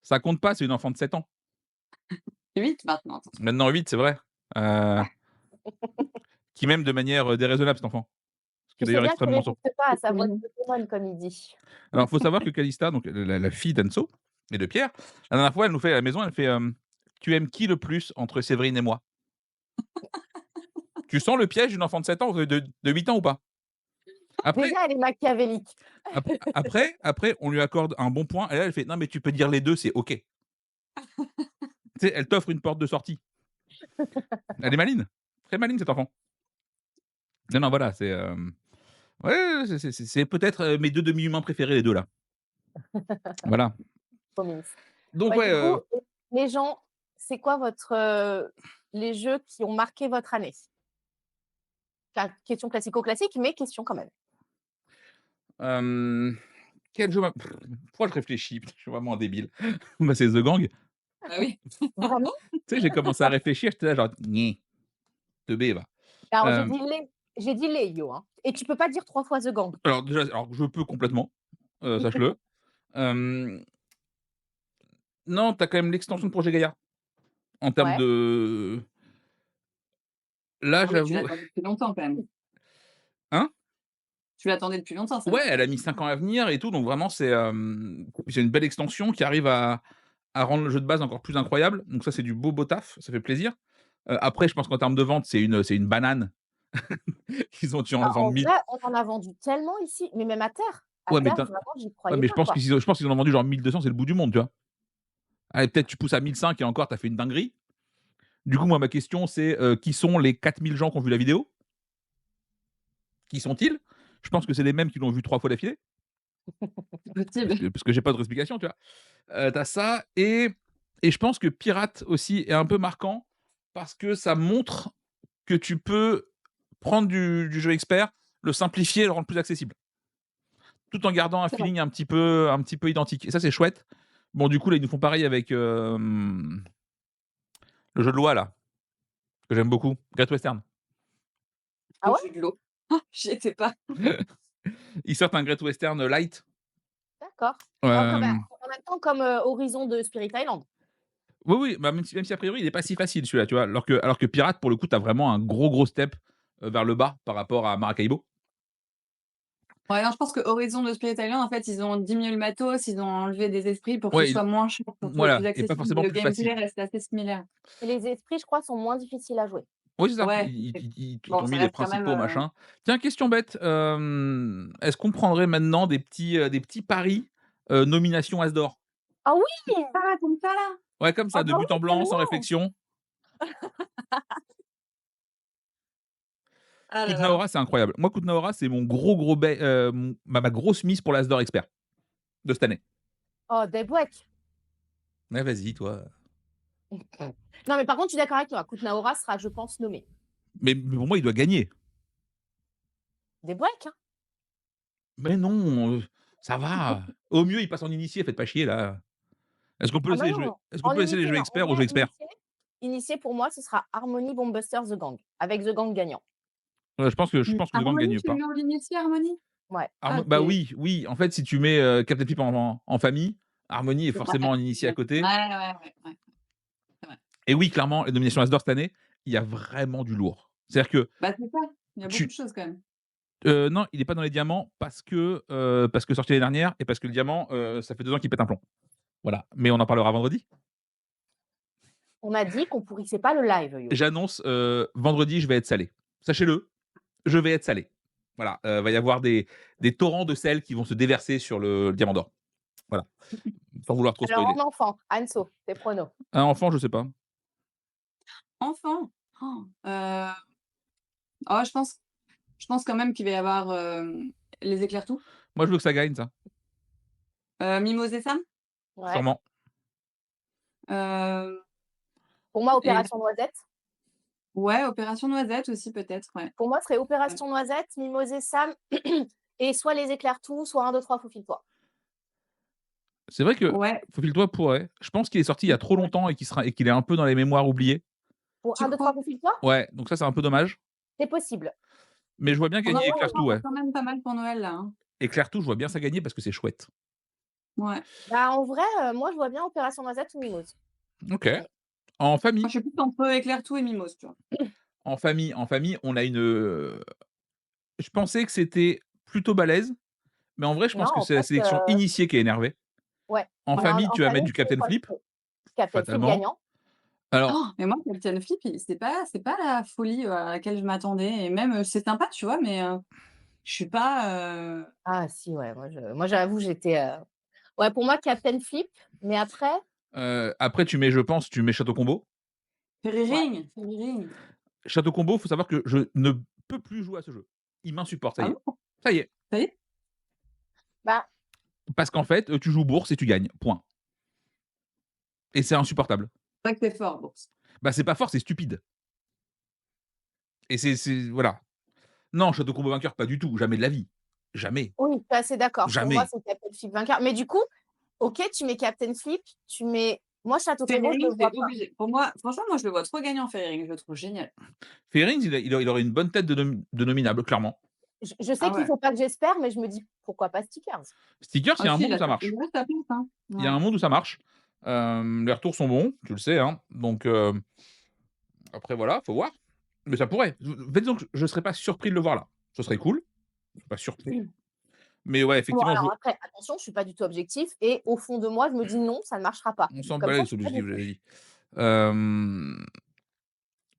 Ça compte pas, c'est une enfant de 7 ans. 8 maintenant, attention. Maintenant 8, c'est vrai. Heu, qui m'aime de manière, déraisonnable cet enfant. Ce qui Tu est sais d'ailleurs bien qu'il extrêmement résiste pas à C'est sa trop voix de mignon. Pokémon, comme il dit. alors, il faut savoir que Calista, donc la fille d'Anso et de Pierre, la dernière fois, elle nous fait à la maison, elle fait, «Tu aimes qui le plus entre Séverine et moi?» Tu sens le piège d'une enfant de 7 ans, de 8 ans ou pas? Après Déjà, elle est machiavélique. après, on lui accorde un bon point et là, elle fait: «Non, mais tu peux dire les 2, c'est OK». Tu sais, elle t'offre une porte de sortie. Elle est maline, très maline cette enfant. Non, non, voilà, c'est, ouais, c'est peut-être, mes 2 demi-humains préférés les 2 là. Voilà. Trop mimes. Donc Ouais, ouais, du coup, les gens, c'est quoi votre, les jeux qui ont marqué votre année? Question classico-classique, mais question quand même. hem, quel jeu m'a pourquoi je réfléchis? Putain, je suis vraiment un débile. Bah, c'est The Gang. Bah oui. Vraiment? Tu sais, j'ai commencé à réfléchir, j'étais là genre: «Niais, teubé va». Alors Hem, j'ai dit les Yo, hein, et tu peux pas dire 3 fois The Gang. alors déjà, alors je peux complètement, sache-le. Hem, non, tu as quand même l'extension de Projet Gaïa en termes Ouais. de là, Ah oui, tu j'avoue l'attendais depuis longtemps quand même. hein? Tu l'attendais depuis longtemps Ouais, celle-là? elle a mis 5 ans à venir et tout, donc vraiment c'est une belle extension qui arrive à rendre le jeu de base encore plus incroyable, donc ça, c'est du beau, beau taf, ça fait plaisir. Après, je pense qu'en termes de vente, c'est une banane. Ils ont dû en Bah, vendre en 1000. vrai, on en a vendu tellement ici, mais même à terre. À Ouais, mais terre, tu vraiment, j'y ouais, croyais mais je pas, pense quoi. qu'ils en ont vendu genre 1200, c'est le bout du monde, tu vois? Allez, peut-être tu pousses à 1005 et encore, tu as fait une dinguerie. Du coup, moi, ma question, c'est, qui sont les 4000 gens qui ont vu la vidéo? Qui sont-ils? Je pense que c'est les mêmes qui l'ont vu 3 fois d'affilée, C'est possible. parce que j'ai pas d'autre explication, tu vois? Tu ça et je pense que Pirate aussi est un peu marquant parce que ça montre que tu peux prendre du jeu expert, le simplifier et le rendre plus accessible, tout en gardant un C'est vrai. feeling un petit peu identique et ça, c'est chouette. Bon, du coup, là, ils nous font pareil avec, le jeu de loi, là, que j'aime beaucoup, Great Western. Ah Le ouais? jeu de l'eau. Ah, j'y étais pas. Ils sortent un Great Western light. D'accord. En Hem, même temps, comme Horizon de Spirit Island. oui, oui, bah, même si a priori il est pas si facile celui-là, tu vois? Alors que Pirate pour le coup, tu as vraiment un gros step, vers le bas par rapport à Maracaibo. Ouais, non, je pense que Horizon de Spirit Island, en fait, ils ont diminué le matos, ils ont enlevé des esprits pour qu'il Ouais, soit moins cher, pour trouver plus voilà et pas accessible, mais forcément le plus facile. gameplay reste assez similaire. Et les esprits, je crois, sont moins difficiles à jouer. Oui, c'est ça. Ouais, Ils bon, t'ont ça mis les reste quand même, principaux machins. Tiens, question bête, est-ce qu'on prendrait maintenant des petits paris, nomination As d'or? Ah oui! ça va comme ça, là? Ouais, comme Ah ça, de bah but oui, en blanc, sans tellement! réflexion. Ah là là. Kutnaora, c'est incroyable. Moi, Kutnaora, c'est mon gros ma grosse mise pour l'As d'or expert de cette année. Oh, Daybreak. Ouais, vas-y, toi. Non, mais par contre, je suis d'accord avec toi. Kutnaora sera, je pense, nommé. Mais pour moi, il doit gagner. Daybreak, hein. Mais non, ça va. Au mieux, il passe en initié, faites pas chier là. Est-ce qu'on peut Ah bah laisser les jeux non, est-ce qu'on en peut laisser les initié, jeux non. En experts aux vrai, jeux experts? initié, pour moi, ce sera Harmony Bombuster The Gang, avec The Gang gagnant. Je pense que le gang Harmonie, gagne tu le pas. mets en initié, Harmonie? Ouais, Ah Bah OK. oui, oui, en fait, si tu mets, Captain Flip en famille, Harmony est Ouais, forcément en initié à ouais, côté ouais, c'est vrai. et oui, clairement, les nominations As d'or cette année, il y a vraiment du lourd. C'est-à-dire que Bah, c'est ça, il y a beaucoup de tu choses quand même. non, il est pas dans les diamants parce que sorti l'année dernière et parce que le diamant, ça fait 2 ans qu'il pète un plomb. Voilà, mais on en parlera vendredi. on a dit qu'on pourrissait pas le live, Yo. J'annonce, vendredi, je vais être salé. Sachez-le, je vais être salé. Voilà, va y avoir des torrents de sel qui vont se déverser sur le diamant d'or. Voilà, sans vouloir trop Alors, spoiler. en enfant, Anso, tes pronos. Un enfant, je sais pas. Enfant? Oh, je pense quand même qu'il va y avoir, les éclairs tout. Moi, je veux que ça gagne ça, Mimose et Sam? Ouais. sûrement. Heu Pour moi, et Opération Noisette. ouais, Opération Noisette aussi peut-être, ouais. Pour moi, ce serait Opération Noisette, Mimosé Sam, et soit les éclairs tout, soit 1, 2, 3, faufile-toi. C'est vrai que Ouais, Faufile-toi pourrait. Je pense qu'il est sorti il y a trop ouais. longtemps et qu'il est un peu dans les mémoires oubliées. Pour Tu 1, 2, 3, crois? faufile-toi, Ouais, donc ça, c'est un peu dommage. c'est possible. Mais je vois bien On en gagner parle Éclair-tout, ouais. quand même pas mal pour Noël là, hein. Éclair-tout, je vois bien ça gagner parce que c'est chouette. Ouais. Bah, en vrai, moi, je vois bien Opération Noisette ou Mimose. OK. Ouais. En Moi famille je suis plus entre éclair tout et Mimose, tu vois? en famille, on a je pensais que c'était plutôt balèze, mais en vrai, je Non, pense que en c'est la fait, sélection initiée qui est énervée. ouais. En Mais famille, en tu vas mettre famille, du c'est Captain quoi? Flip, C'est Captain Flip fatalement. gagnant. Alors, Oh, mais moi Captain Flip, c'est pas la folie, à laquelle je m'attendais et même, c'est sympa, tu vois? Mais, je suis pas, Ah si, ouais, moi j'avoue, j'étais, ouais, pour moi, Captain Flip, mais après, après tu mets Château Combo. ouais. Fairy Ring. Château Combo, faut savoir que je ne peux plus jouer à ce jeu. Il m'insupporte, ça Ah y est. bon? Ça y est. Ça y est? Bah, Parce qu'en fait, tu joues bourse et tu gagnes, point. Et c'est insupportable. C'est vrai que tu fort, Bourse. Bah, c'est pas fort, c'est stupide. Et c'est voilà. Non, Château Combo vainqueur, pas du tout, jamais de la vie. Jamais, oui, je suis assez d'accord. Pour moi, jamais. c'est Captain Flip vainqueur. Mais du coup, OK, tu mets Captain Flip, tu mets moi, Château Fairy Combo, je Ring, le c'est vois pas. obligé. Pour moi, franchement, moi je le vois trop gagnant Fairy Ring, je le trouve génial. Fearings, il aurait une bonne tête de nominable, clairement. Je sais Ah qu'il ouais. faut pas que j'espère, mais je me dis: «Pourquoi pas Stickers?» Stickers, il y Ah a un si, monde où ça il marche. a sa place, hein. Il y a Ouais. un monde où ça marche. Les retours sont bons, tu le sais, hein, donc après voilà, faut voir. Mais ça pourrait. En fait, disons que je serais pas surpris de le voir là. Ce serait cool, je suis pas surpris. Mais ouais, Bon, effectivement, alors après, attention, je suis pas du tout objectif et au fond de moi, je me dis: «Non, ça ne marchera pas». on s'en Comme bat quoi, les je suis pas objectifs, déçue. j'avais dit. Hem,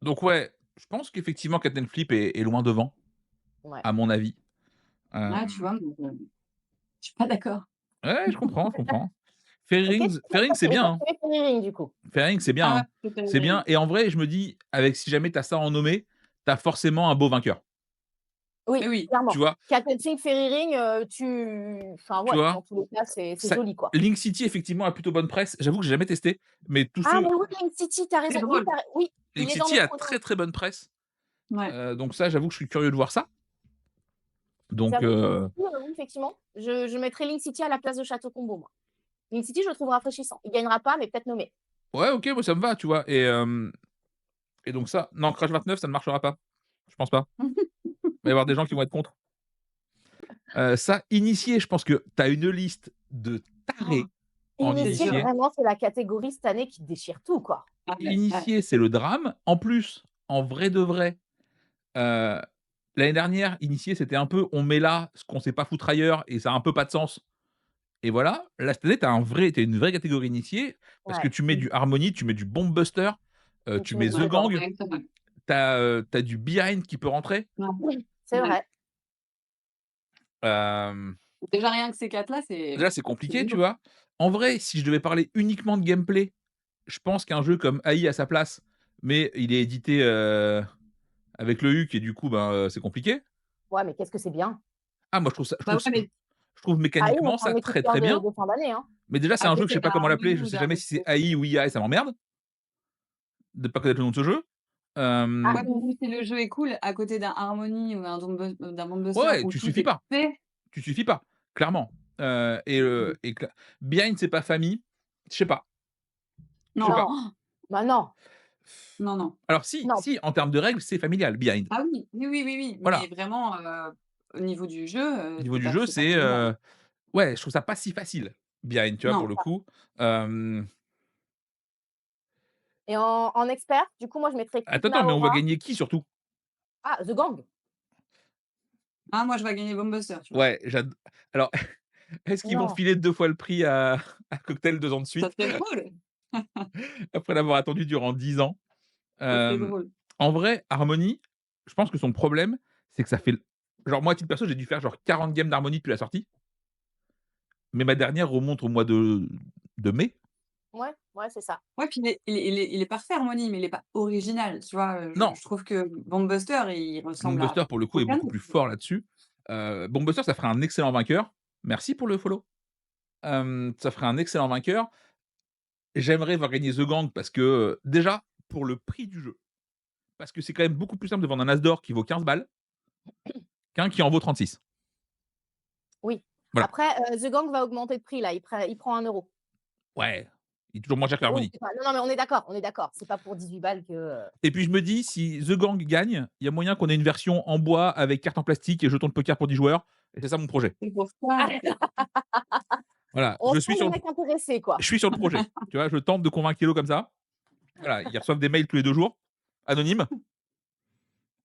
donc ouais, je pense qu'effectivement Captain Flip est loin devant, Ouais. à mon avis. Ouais, tu Hem, vois? Je suis pas d'accord. ouais, je comprends, je comprends. OK, Fairy c'est et bien, toi, hein. tu mets Fairy Ring du coup? Fairy c'est bien, Ah ouais, hein. je fais Fairy C'est bien Ring. et en vrai, je me dis avec si jamais tu as ça en nommé, tu as forcément un beau vainqueur. Oui, Mais oui. Tu clairement. vois? Captain Flip, Fairy Ring, enfin Tu ouais, vois? dans tous les cas, c'est Ça joli, quoi. Link City effectivement a plutôt bonne presse. J'avoue que j'ai jamais testé, mais tous Ah ceux mais oui, Link City, tu as C'est raison. Oui, drôle. oui, Link il est dans City mes a pronos très, aussi. très bonne presse. Ouais. Donc ça, j'avoue que je suis curieux de voir ça. Donc J'avoue que du coup, oui, effectivement, je mettrais Link City à la place de Château Combo, moi. Link City, je le trouve rafraîchissant. Il gagnera pas, mais peut-être nommé. ouais, OK, moi ça me va, tu vois? Et donc ça non, Crash 29, ça ne marchera pas. Je pense pas. Il va y avoir des gens qui vont être contre. Ça, initié, je pense que tu as une liste de Oh, tarés en c'est Initié, dur. initié. vraiment, c'est la catégorie cette année qui déchire tout, quoi. Ouais, ouais. Initié, c'est le drame. En plus, en vrai de vrai, heu, l'année dernière, initié, c'était un peu on met là ce qu'on sait pas foutre ailleurs et ça a un peu pas de sens et voilà. Là, cette année, tu as une vraie catégorie initié parce que Ouais. tu mets du Harmony, tu mets du Bomb Buster, Et tu tu mets mets du The The Gang. Gang, Exactement. tu as du Behind qui peut rentrer. Ouais. Oui, c'est Ouais. vrai. Hem, Déjà rien que ces 4 là, c'est Déjà, c'est compliqué, tu dur. vois? En vrai, si je devais parler uniquement de gameplay, je pense qu'un jeu comme AI a sa place, mais il est édité, avec le HUC et du coup, ben, c'est compliqué. Ouais, mais qu'est-ce que c'est bien. Ah moi je trouve ça Bah, ouais, mais je trouve Ah oui, mécaniquement c'est un ça de mes coups de très, cœur très bien. de fin d'année, hein. Mais déjà, c'est à un jeu que je côté sais pas d'un comment l'appeler, Harmony je ou sais d'un jamais Bomb si c'est AI Buster. ou IA et ça m'emmerde de pas connaître le nom de ce jeu. Ah, Ouais, Hem, mais si le jeu est cool, à côté d'un Harmony ou d'un Bomb ouais, Buster ouais, où tout est fait. tu suffis pas, clairement. Et cla Behind c'est pas famille, je sais pas, je sais Non, pas. non, bah non, non, non. Alors si, non. si, en termes de règles, c'est familial, Behind. Ah oui, oui, oui, oui, oui, mais Voilà. vraiment, au niveau du jeu, Au niveau du jeu, c'est pas c'est, familial, hein. ouais, je trouve ça pas si facile, Behind, tu vois, pour Non. le coup. Hem, Et en expert, du coup, moi, je mettrais attends, mais on va Kid-Laora. gagner qui surtout? Ah, The Gang. Ah moi je vais gagner Bomb Buster, tu vois? Ouais, alors est-ce qu'ils vont Non. filer 2 fois le prix à à Cocktail 2 ans de Ça suite, serait drôle, après l'avoir attendu durant 10 ans? ça serait Hem, drôle. En vrai, Harmony, je pense que son problème, c'est que ça fait genre moi, à titre perso, j'ai dû faire genre 40 games d'Harmony depuis la sortie, mais ma dernière remonte au mois de mai. Ouais, ouais, c'est ça. Ouais, puis il est parfait Harmony, mais il est pas original, tu vois? Je Non, je trouve que Bomb Buster, il ressemble à Moonbuster pour le coup est aucun beaucoup autre. plus fort là-dessus. Moonbuster, ça ferait un excellent vainqueur. Merci pour le follow. Ça ferait un excellent vainqueur. J'aimerais voir gagner The Gang parce que, déjà, pour le prix du jeu, parce que c'est quand même beaucoup plus simple de vendre un as d'or qui vaut 15 balles qu'un qui en vaut 36. Oui. Voilà. Après, The Gang va augmenter de prix là, il prend 1 €. Ouais, il est toujours moins cher que Oui, l'Harmonie. c'est pas non, non, mais on est d'accord, on est d'accord. C'est pas pour 18 balles que, Et puis je me dis, si The Gang gagne, il y a moyen qu'on ait une version en bois avec carte en plastique et jetons de poker pour 10 joueurs et c'est ça mon projet. C'est pour ça. Voilà, On sent le mec intéressé, quoi. je suis sur le projet. Tu vois? Je tente de convaincre Hello comme ça. Voilà, ils reçoivent des mails tous les 2 jours, anonymes.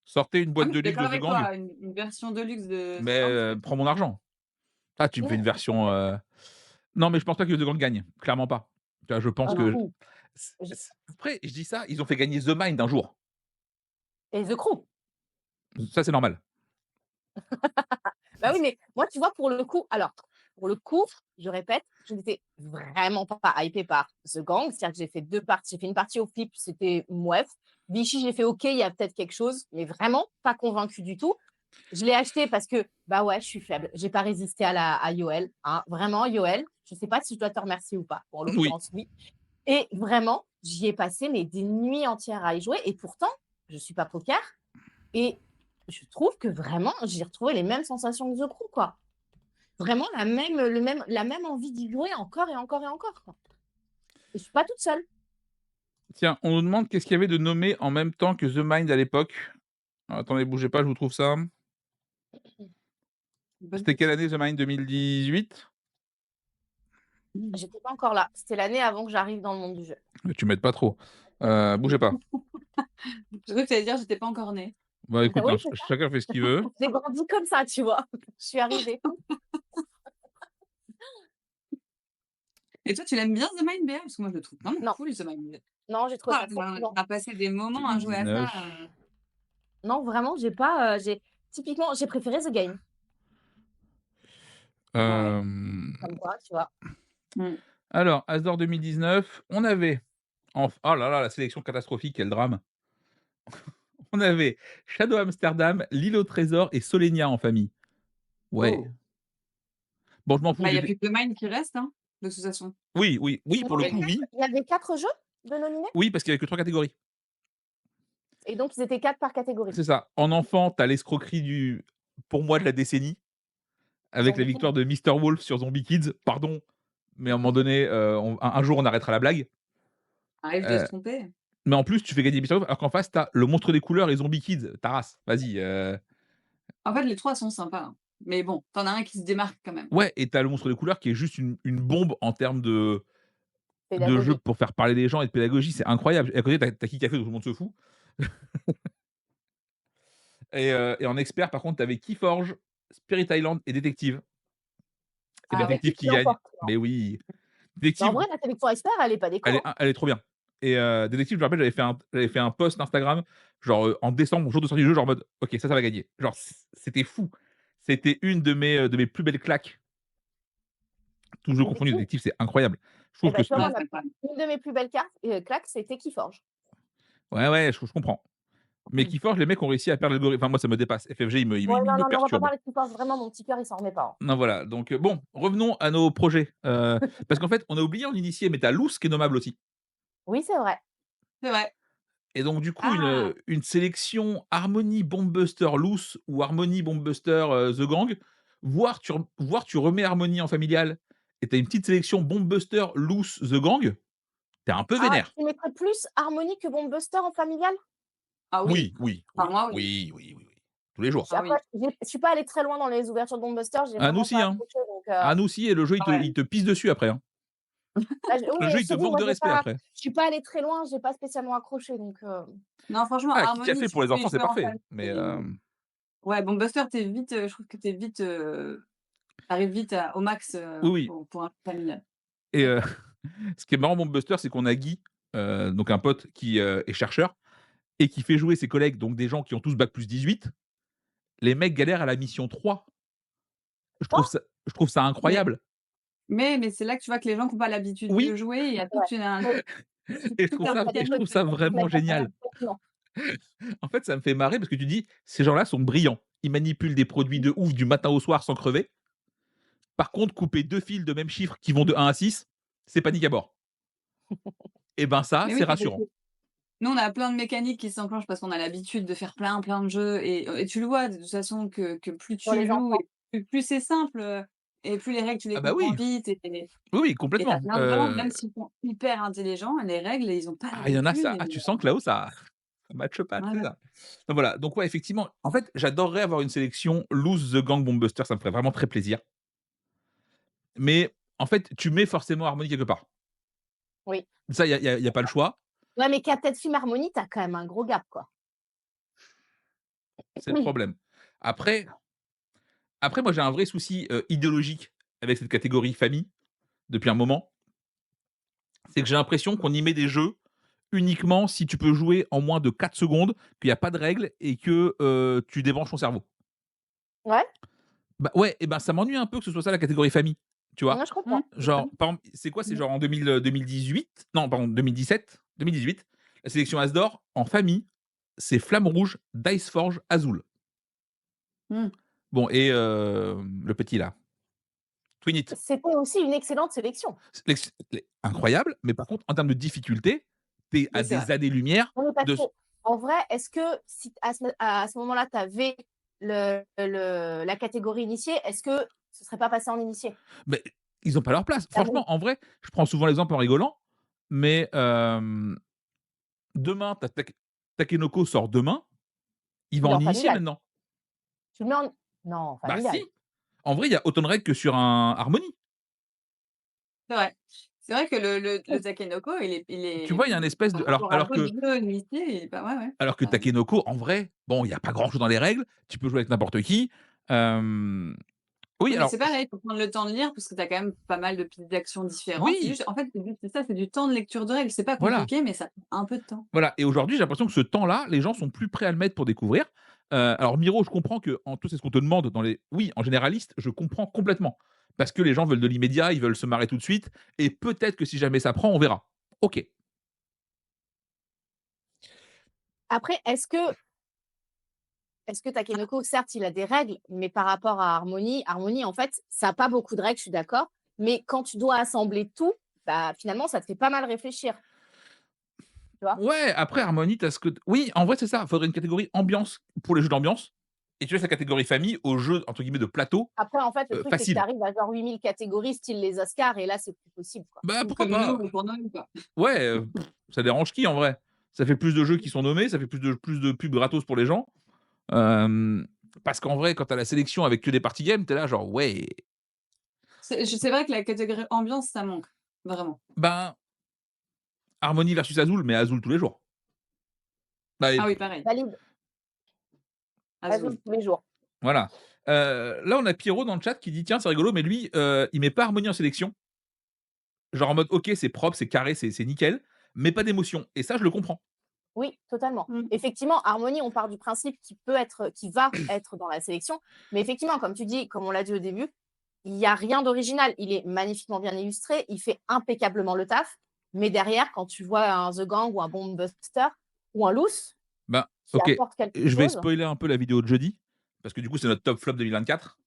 Sortez une Ah boîte oui, de je suis luxe d'accord de The avec Gang, toi, une version de luxe de The mais Gang, c'est prends mon argent. Ah, tu me fais une version, non, mais je pense pas que The Gang gagne, clairement pas. Tu vois? Je pense ah que non. Si, j après je dis ça, ils ont fait gagner The Mind un jour. et The Crew. Ça, c'est normal. Bah oui, mais moi, tu vois, pour le coup, je répète, je n'étais vraiment pas hypée par The Gang. C'est-à-dire que j'ai fait 2 parties. J'ai fait une partie au flip, c'était mouais. Vichy, j'ai fait OK, il y a peut-être quelque chose, mais vraiment pas convaincue du tout. Je l'ai acheté parce que, bah ouais, je suis faible. J'ai pas résisté à Yoel, hein. Vraiment, Yoel, je sais pas si je dois te remercier ou pas. Bon, en Oui. l'occurrence, oui. Et vraiment, j'y ai passé mais des nuits entières à y jouer et pourtant, je suis pas poker et je trouve que vraiment, j'ai retrouvé les mêmes sensations que The Crew, quoi. Vraiment la même envie d'y jouer encore et encore et encore, quoi. Et je suis pas toute seule. Tiens, on nous demande qu'est-ce qu'il y avait de nommé en même temps que The Mind à l'époque. Attendez, bougez pas, je vous trouve ça. Bonne C'était quelle question. année The Mind? 2018? J'étais pas encore là. C'était l'année avant que j'arrive dans le monde du jeu. Tu m'aides pas trop. Bougez pas. J'ai cru que tu allais dire: «J'étais pas encore née». Bah, écoute, Oui, hein, c'est ça. chacun fait ce qu'il veut. J'ai grandi comme ça, tu vois? Je suis arrivée. Et toi, tu l'aimes bien The Mind, Béa? Parce que moi, je le trouve vraiment Non, cool, The Mind. non, j'ai trouvé Ah, ça trop on souvent. a passé des moments à jouer à ça, 2019. Non, vraiment, j'ai pas, typiquement, j'ai préféré The Game. ouais. Comme quoi, tu vois? Mmh. Alors, Asdor 2019, on avait oh là là, la sélection catastrophique, quel drame. On avait Shadow Amsterdam, L'île au trésor et Solenia en famille. Ouais. Oh. Bon, je m'en fous, Bah, il y j'ai a fait plus que The Mind qui reste, hein, de toute façon. oui, oui, oui, pour Non, le Ouais. coup, oui. il y avait 4 jeux de nominés Oui, parce qu'il y avait que 3 catégories. et donc ils étaient 4 par catégorie. C'est ça. En enfant, tu as l'escroquerie pour moi, de la décennie, avec la Zombie King. victoire de Mister Wolf sur Zombie Kids. Pardon, mais à un moment donné, un jour, on arrêtera la blague. Arrive de se Heu, tromper. mais en plus, tu fais gagner Mister Wolf, alors qu'en face, tu as le monstre des couleurs et Zombie Kids. Ta race, vas-y, En fait, les 3 sont sympas, hein. Mais bon, tu en as un qui se démarque quand même. Ouais, et tu as le monstre de couleur qui est juste une bombe en termes de jeu Pédagogie. pour faire parler les gens et de pédagogie, c'est incroyable. Et à côté, tu as Kikafé dont tout le monde se fout. Et en expert, par contre, tu avais Keyforge, Spirit Island et Détective. Et C'est Ah ouais. Détective qui qui gagne. l'emporte. Mais oui, Mais en Détective, vrai, la Télé pour Expert, elle est pas déco, hein. elle est trop bien. Et Détective, je me rappelle, j'avais fait un post Instagram, genre, en décembre, jour de sortie du jeu, genre en mode: «OK, ça va gagner». Genre c'était fou. C'était une de mes plus belles claques, tous jeux confondus. Détective, Détective, c'est incroyable. Je eh trouve que ben, tu vois, ce Ouais, moi, c'est incroyable. une de mes plus belles cartes, claques, c'était Keyforge. ouais, ouais, je comprends. Mais Mmh. Keyforge, les mecs ont réussi à faire l'algorithme. Enfin, moi, ça me dépasse. FFG, Ouais, non, il me non, mais on va pas perturbe. parler de Keyforge, vraiment, mon petit cœur, il s'en remet pas, hein. Non, voilà, donc bon, revenons à nos projets, parce qu'en fait, on a oublié en initié, mais tu as Loose qui est nommable aussi. Oui, c'est vrai. C'est vrai. Et donc du coup, Ah! une sélection Harmony Bomb Buster Loose ou Harmony Bomb Buster, The Gang, voire tu remets Harmony en familial et tu as une petite sélection Bomb Buster Loose The Gang, tu es un peu Ah, vénère. tu mettrais plus Harmonie que Bomb Buster en familial? Ah oui. Oui, oui, Enfin oui, moi oui. oui, oui, oui, oui, tous les jours. J'ai Ah après, oui. je suis pas allée très loin dans les ouvertures de Bomb Buster, j'ai Ah nous vraiment aussi, pas hein. accroché, donc Ah nous aussi, et le jeu Ouais. il te pisse dessus après, hein. bah, je oui, Le mais jeu, il je te te dis, manque moi, de respect après. je suis pas allée très loin, j'ai pas spécialement accroché, donc Non franchement, Ah, Kick Harmonie, Café si pour tu les peux enfants, y c'est jouer en parfait, famille, mais ouais, bon Buster, tu vite, je trouve que tu vite, tu arrives vite à au max, oui, oui. pour un jeu familial. Et ce qui est marrant, Bomb Buster, c'est qu'on a Guy, donc un pote qui, est chercheur et qui fait jouer ses collègues, donc des gens qui ont tous bac+18. Les mecs galèrent à la mission 3. quoi? Je trouve ça Mais incroyable. mais c'est là que tu vois que les gens qui ont pas l'habitude de Oui, jouer, il y a Ouais. toute une un Oui, et tout un je trouve processus. ça vraiment génial. En fait, ça me fait marrer parce que tu dis: «Ces gens-là sont brillants. Ils manipulent des produits de ouf du matin au soir sans crever. Par contre, couper 2 fils de même chiffre qui vont de 1 à 6, c'est panique à bord». Et ben ça, Mais c'est oui, puis parce rassurant. que nous, on a plein de mécaniques qui s'enclenchent parce qu'on a l'habitude de faire plein, plein de jeux et tu le vois de toute façon que plus pour tu les joues enfants. et plus c'est simple, et plus les règles, tu les Ah bah comprends oui, vite oui, oui, et tu complètement. plein de gens, même s'ils sont hyper intelligents, les règles, ils ont pas Ah, il y en a l'habitude ça. et Ah, tu sens que là-haut, ça matche pas, ouais, c'est ouais. ça. Donc voilà, donc ouais, effectivement, en fait, j'adorerais avoir une sélection Loose the Gang Bombuster, ça me ferait vraiment très plaisir. Mais en fait, tu mets forcément Harmony quelque part. Oui. Ça, il y a pas le choix, Ouais, mais Captain Film Harmonie, tu as quand même un gros gap, quoi. c'est le problème. Après moi, j'ai un vrai souci, idéologique avec cette catégorie famille, depuis un moment. C'est que j'ai l'impression qu'on y met des jeux uniquement si tu peux jouer en moins de 4 secondes, qu'il y a pas de règles et que, tu débranches ton cerveau. Ouais, Bah, ouais, et ben, ça m'ennuie un peu que ce soit ça la catégorie famille, tu vois? moi je Mmh, comprends. Genre, par exemple, c'est quoi? C'est genre en 2018? Non, pardon, 2018, la sélection As d'or en famille, c'est Flamme Rouge, Dice Forge, Azul. mmh. Bon, et le petit là, Twin It. C'était aussi une excellente sélection. Les incroyable, mais par contre, en termes de difficulté, tu es à Oui, c'est vrai. des années-lumière Non, mais parce de que s en vrai, est-ce que si à ce moment-là, tu avais la catégorie initiée, est-ce que ce serait pas passé en initié? mais ils ont pas leur place. Ah bon? Franchement, en vrai, je prends souvent l'exemple en rigolant, mais demain, tu as Takenoko sort demain, il va Il est en en initié familial. maintenant. Tu le mets en non, en Bah si! familial. En vrai, il y a autant de règles que sur un Harmony. C'est vrai. C'est vrai que le Takenoko, il Tu est, vois, il y a un espèce de par rapport à alors d'autres que jeux initiés, il est pas ouais, ouais, Takenoko, en vrai, bon, il y a pas grand chose dans les règles, tu peux jouer avec n'importe qui. Oui, oui, mais alors c'est pareil, il faut prendre le temps de lire parce que tu as quand même pas mal de petites d'actions différentes. C'est oui, juste en fait, le but, c'est ça, c'est du temps de lecture de règles. C'est pas voilà, compliqué, mais ça prend un peu de temps. voilà, et aujourd'hui, j'ai l'impression que ce temps-là, les gens sont plus prêts à le mettre pour découvrir. Alors Miro, je comprends qu'en toi, c'est ce qu'on te demande dans les oui, en généraliste, je comprends complètement. Parce que les gens veulent de l'immédiat, ils veulent se marrer tout de suite et peut-être que si jamais ça prend, on verra. OK. Après, est-ce que Takenoko, certes, il a des règles, mais par rapport à Harmonie, en fait, ça a pas beaucoup de règles, je suis d'accord, mais quand tu dois assembler tout, bah, finalement, ça te fait pas mal réfléchir, tu vois? Ouais, après Harmony, tu ce que oui, en vrai, c'est ça, faudrait une catégorie ambiance pour les jeux d'ambiance et tu laisses la catégorie famille aux jeux entre guillemets «de plateau», Après, en fait, le truc, c'est que tu faciles. arrives à genre 8000 catégories, style les Oscars, et là, c'est plus possible, quoi. Bah, Ou pourquoi comme pas? nous pour Noël, quoi. Ouais, ça dérange qui en vrai? Ça fait plus de jeux qui sont nommés, ça fait plus de pubs gratos pour les gens. Hem, Parce qu'en vrai, quand tu as la sélection avec que des party games, tu es là genre: «Ouais». C'est vrai que la catégorie ambiance, ça manque, vraiment. Ben, Harmonie versus Azul, mais Azul tous les jours. Bah et Ah oui, pareil, Valide, Azul Azul. tous les jours. voilà. Là, on a Pierrot dans le chat qui dit: «Tiens, c'est rigolo, mais lui, il met pas Harmonie en sélection». Genre en mode: «OK, c'est propre, c'est carré, c'est nickel, mais pas d'émotion» et ça, je le comprends. Oui, totalement. Mmh. Effectivement, Harmonie, on part du principe qui va être dans la sélection, mais effectivement, comme tu dis, comme on l'a dit au début, il y a rien d'original. Il est magnifiquement bien illustré, il fait impeccablement le taf, mais derrière, quand tu vois un The Gang ou un Bomb Buster ou un Loose Ben, qui OK, apporte quelque je vais chose. spoiler un peu la vidéo de jeudi, parce que du coup, c'est notre top flop 2024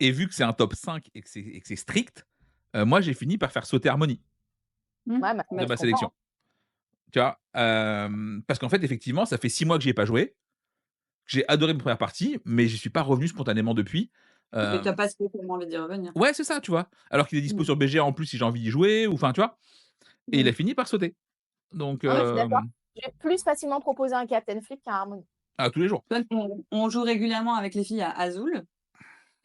et vu que c'est un top 5 et que c'est strict, moi, j'ai fini par faire sauter Harmonie Mmh. Ouais, bah, de Bah, je ma comprends, sélection. hein. Tu vois? Parce qu'en fait, effectivement, ça fait 6 mois que j'y ai pas joué. J'ai adoré ma première partie, mais j'y suis pas revenu spontanément depuis. et tu Hem, pas spécialement envie d'y revenir. ouais, c'est ça, tu vois? Alors qu'il est dispo Mmh. sur BGA en plus si j'ai envie d'y jouer ou enfin, tu vois? Et il a Mmh. fini par sauter. Donc Ouais, je suis d'accord. Je vais plus facilement proposer un Captain Flick qu'un Harmonie. tous les jours. Tu vois, on joue régulièrement avec les filles à Azul,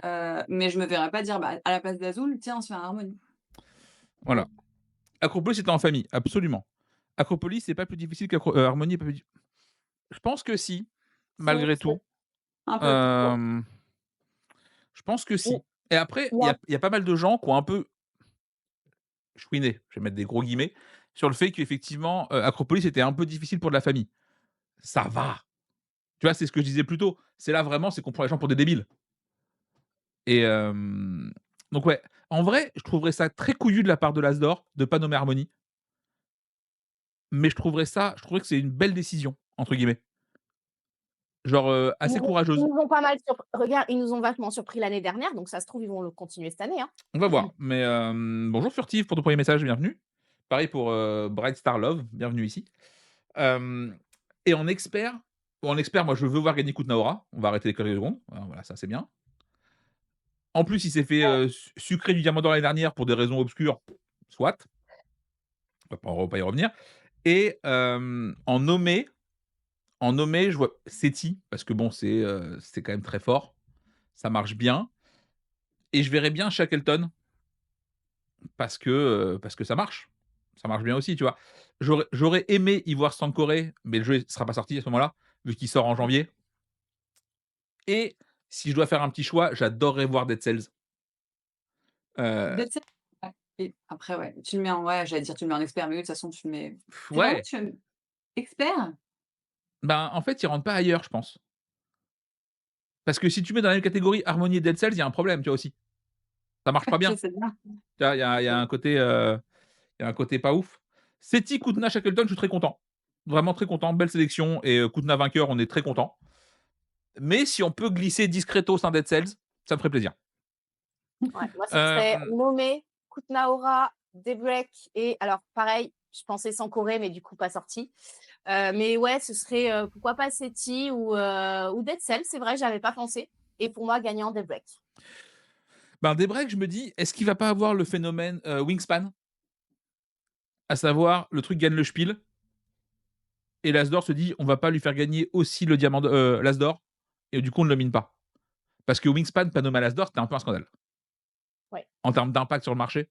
mais je me verrais pas dire: «Bah, à la place d'Azul, tiens, on se fait un Harmonie». Voilà. Acropolis, c'était en famille, absolument. Acropolis, c'est pas plus difficile Harmonie est pas plus di je pense que si, Si, malgré si. tout. Un peu. Hem, je pense que Il si. Et après, il y il y a a il y a pas mal de gens qui ont un peu chouiné, je vais mettre des gros guillemets, sur le fait qu'effectivement, Acropolis était un peu difficile pour de la famille. Ça va! Tu vois, c'est ce que je disais plus tôt. C'est là vraiment, c'est qu'on prend les gens pour des débiles et donc ouais, en vrai, je trouverais ça très couillu de la part de l'Asdor de pas nommer Harmonie, mais je trouverais que c'est une «belle décision» entre guillemets. Genre, assez ils courageuse. nous ont pas mal regarde, ils nous ont vachement surpris l'année dernière, donc ça se trouve, ils vont le continuer cette année, hein. On va voir, mais bonjour Furtive pour ton premier message, bienvenue. Pareil pour, Bright Star Love, bienvenue ici. Hem et en expert, moi je veux voir gagner Kutnaora, on va arrêter les conneries 2 secondes, voilà, ça c'est bien. En plus, il s'est fait, sucrer du diamant d'or l'année dernière pour des raisons obscures, soit, on va pas y revenir et en nommé, je vois Seti parce que bon, c'est quand même très fort, ça marche bien et je verrais bien Shackleton parce que ça marche. Ça marche bien aussi, tu vois? J'aurais aimé y voir Sankoré, mais le jeu ne sera pas sorti à ce moment-là, vu qu'il sort en janvier et si je dois faire un petit choix, j'adorerais voir Dead Cells. Heu, Dead Set, ouais, et après, ouais, tu le mets en, ouais, j'allais dire tu le mets en expert, mais oui, de toute façon, tu le mets, c'est vraiment ouais, tu aimes expert? ben, en fait, il rentre pas ailleurs, je pense. Parce que si tu mets dans la même catégorie Harmonie et Dead Cells, il y a un problème, tu vois aussi. Ça marche pas Je bien. sais bien. Tu vois, il y a un côté, il y a un côté pas ouf. Seti, Kutna, Shackleton, je suis très content. Vraiment très content, belle sélection et Kutna vainqueur, on est très content. Mais si on peut glisser discretos un Dead Cells, ça me ferait plaisir. Ouais, moi, ce serait Hem, Nome, Kutnaora, Daybreak et alors pareil, je pensais Sankoré, mais du coup pas sorti. Mais ouais, ce serait, pourquoi pas Seti ou Dead Cell, c'est vrai, j'avais pas pensé et pour moi, gagnant Daybreak. ben, Daybreak, je me dis: «Est-ce qu'il va pas avoir le phénomène, Wingspan?» À savoir, le truc gagne le Spiel et l'Asdor se dit: «On va pas lui faire gagner aussi le diamant l'Asdor» et du coup, on ne le mine pas. Parce que Wingspan, pas nommé à l'Asdor, c'était un peu un scandale. Ouais, En termes d'impact sur le marché.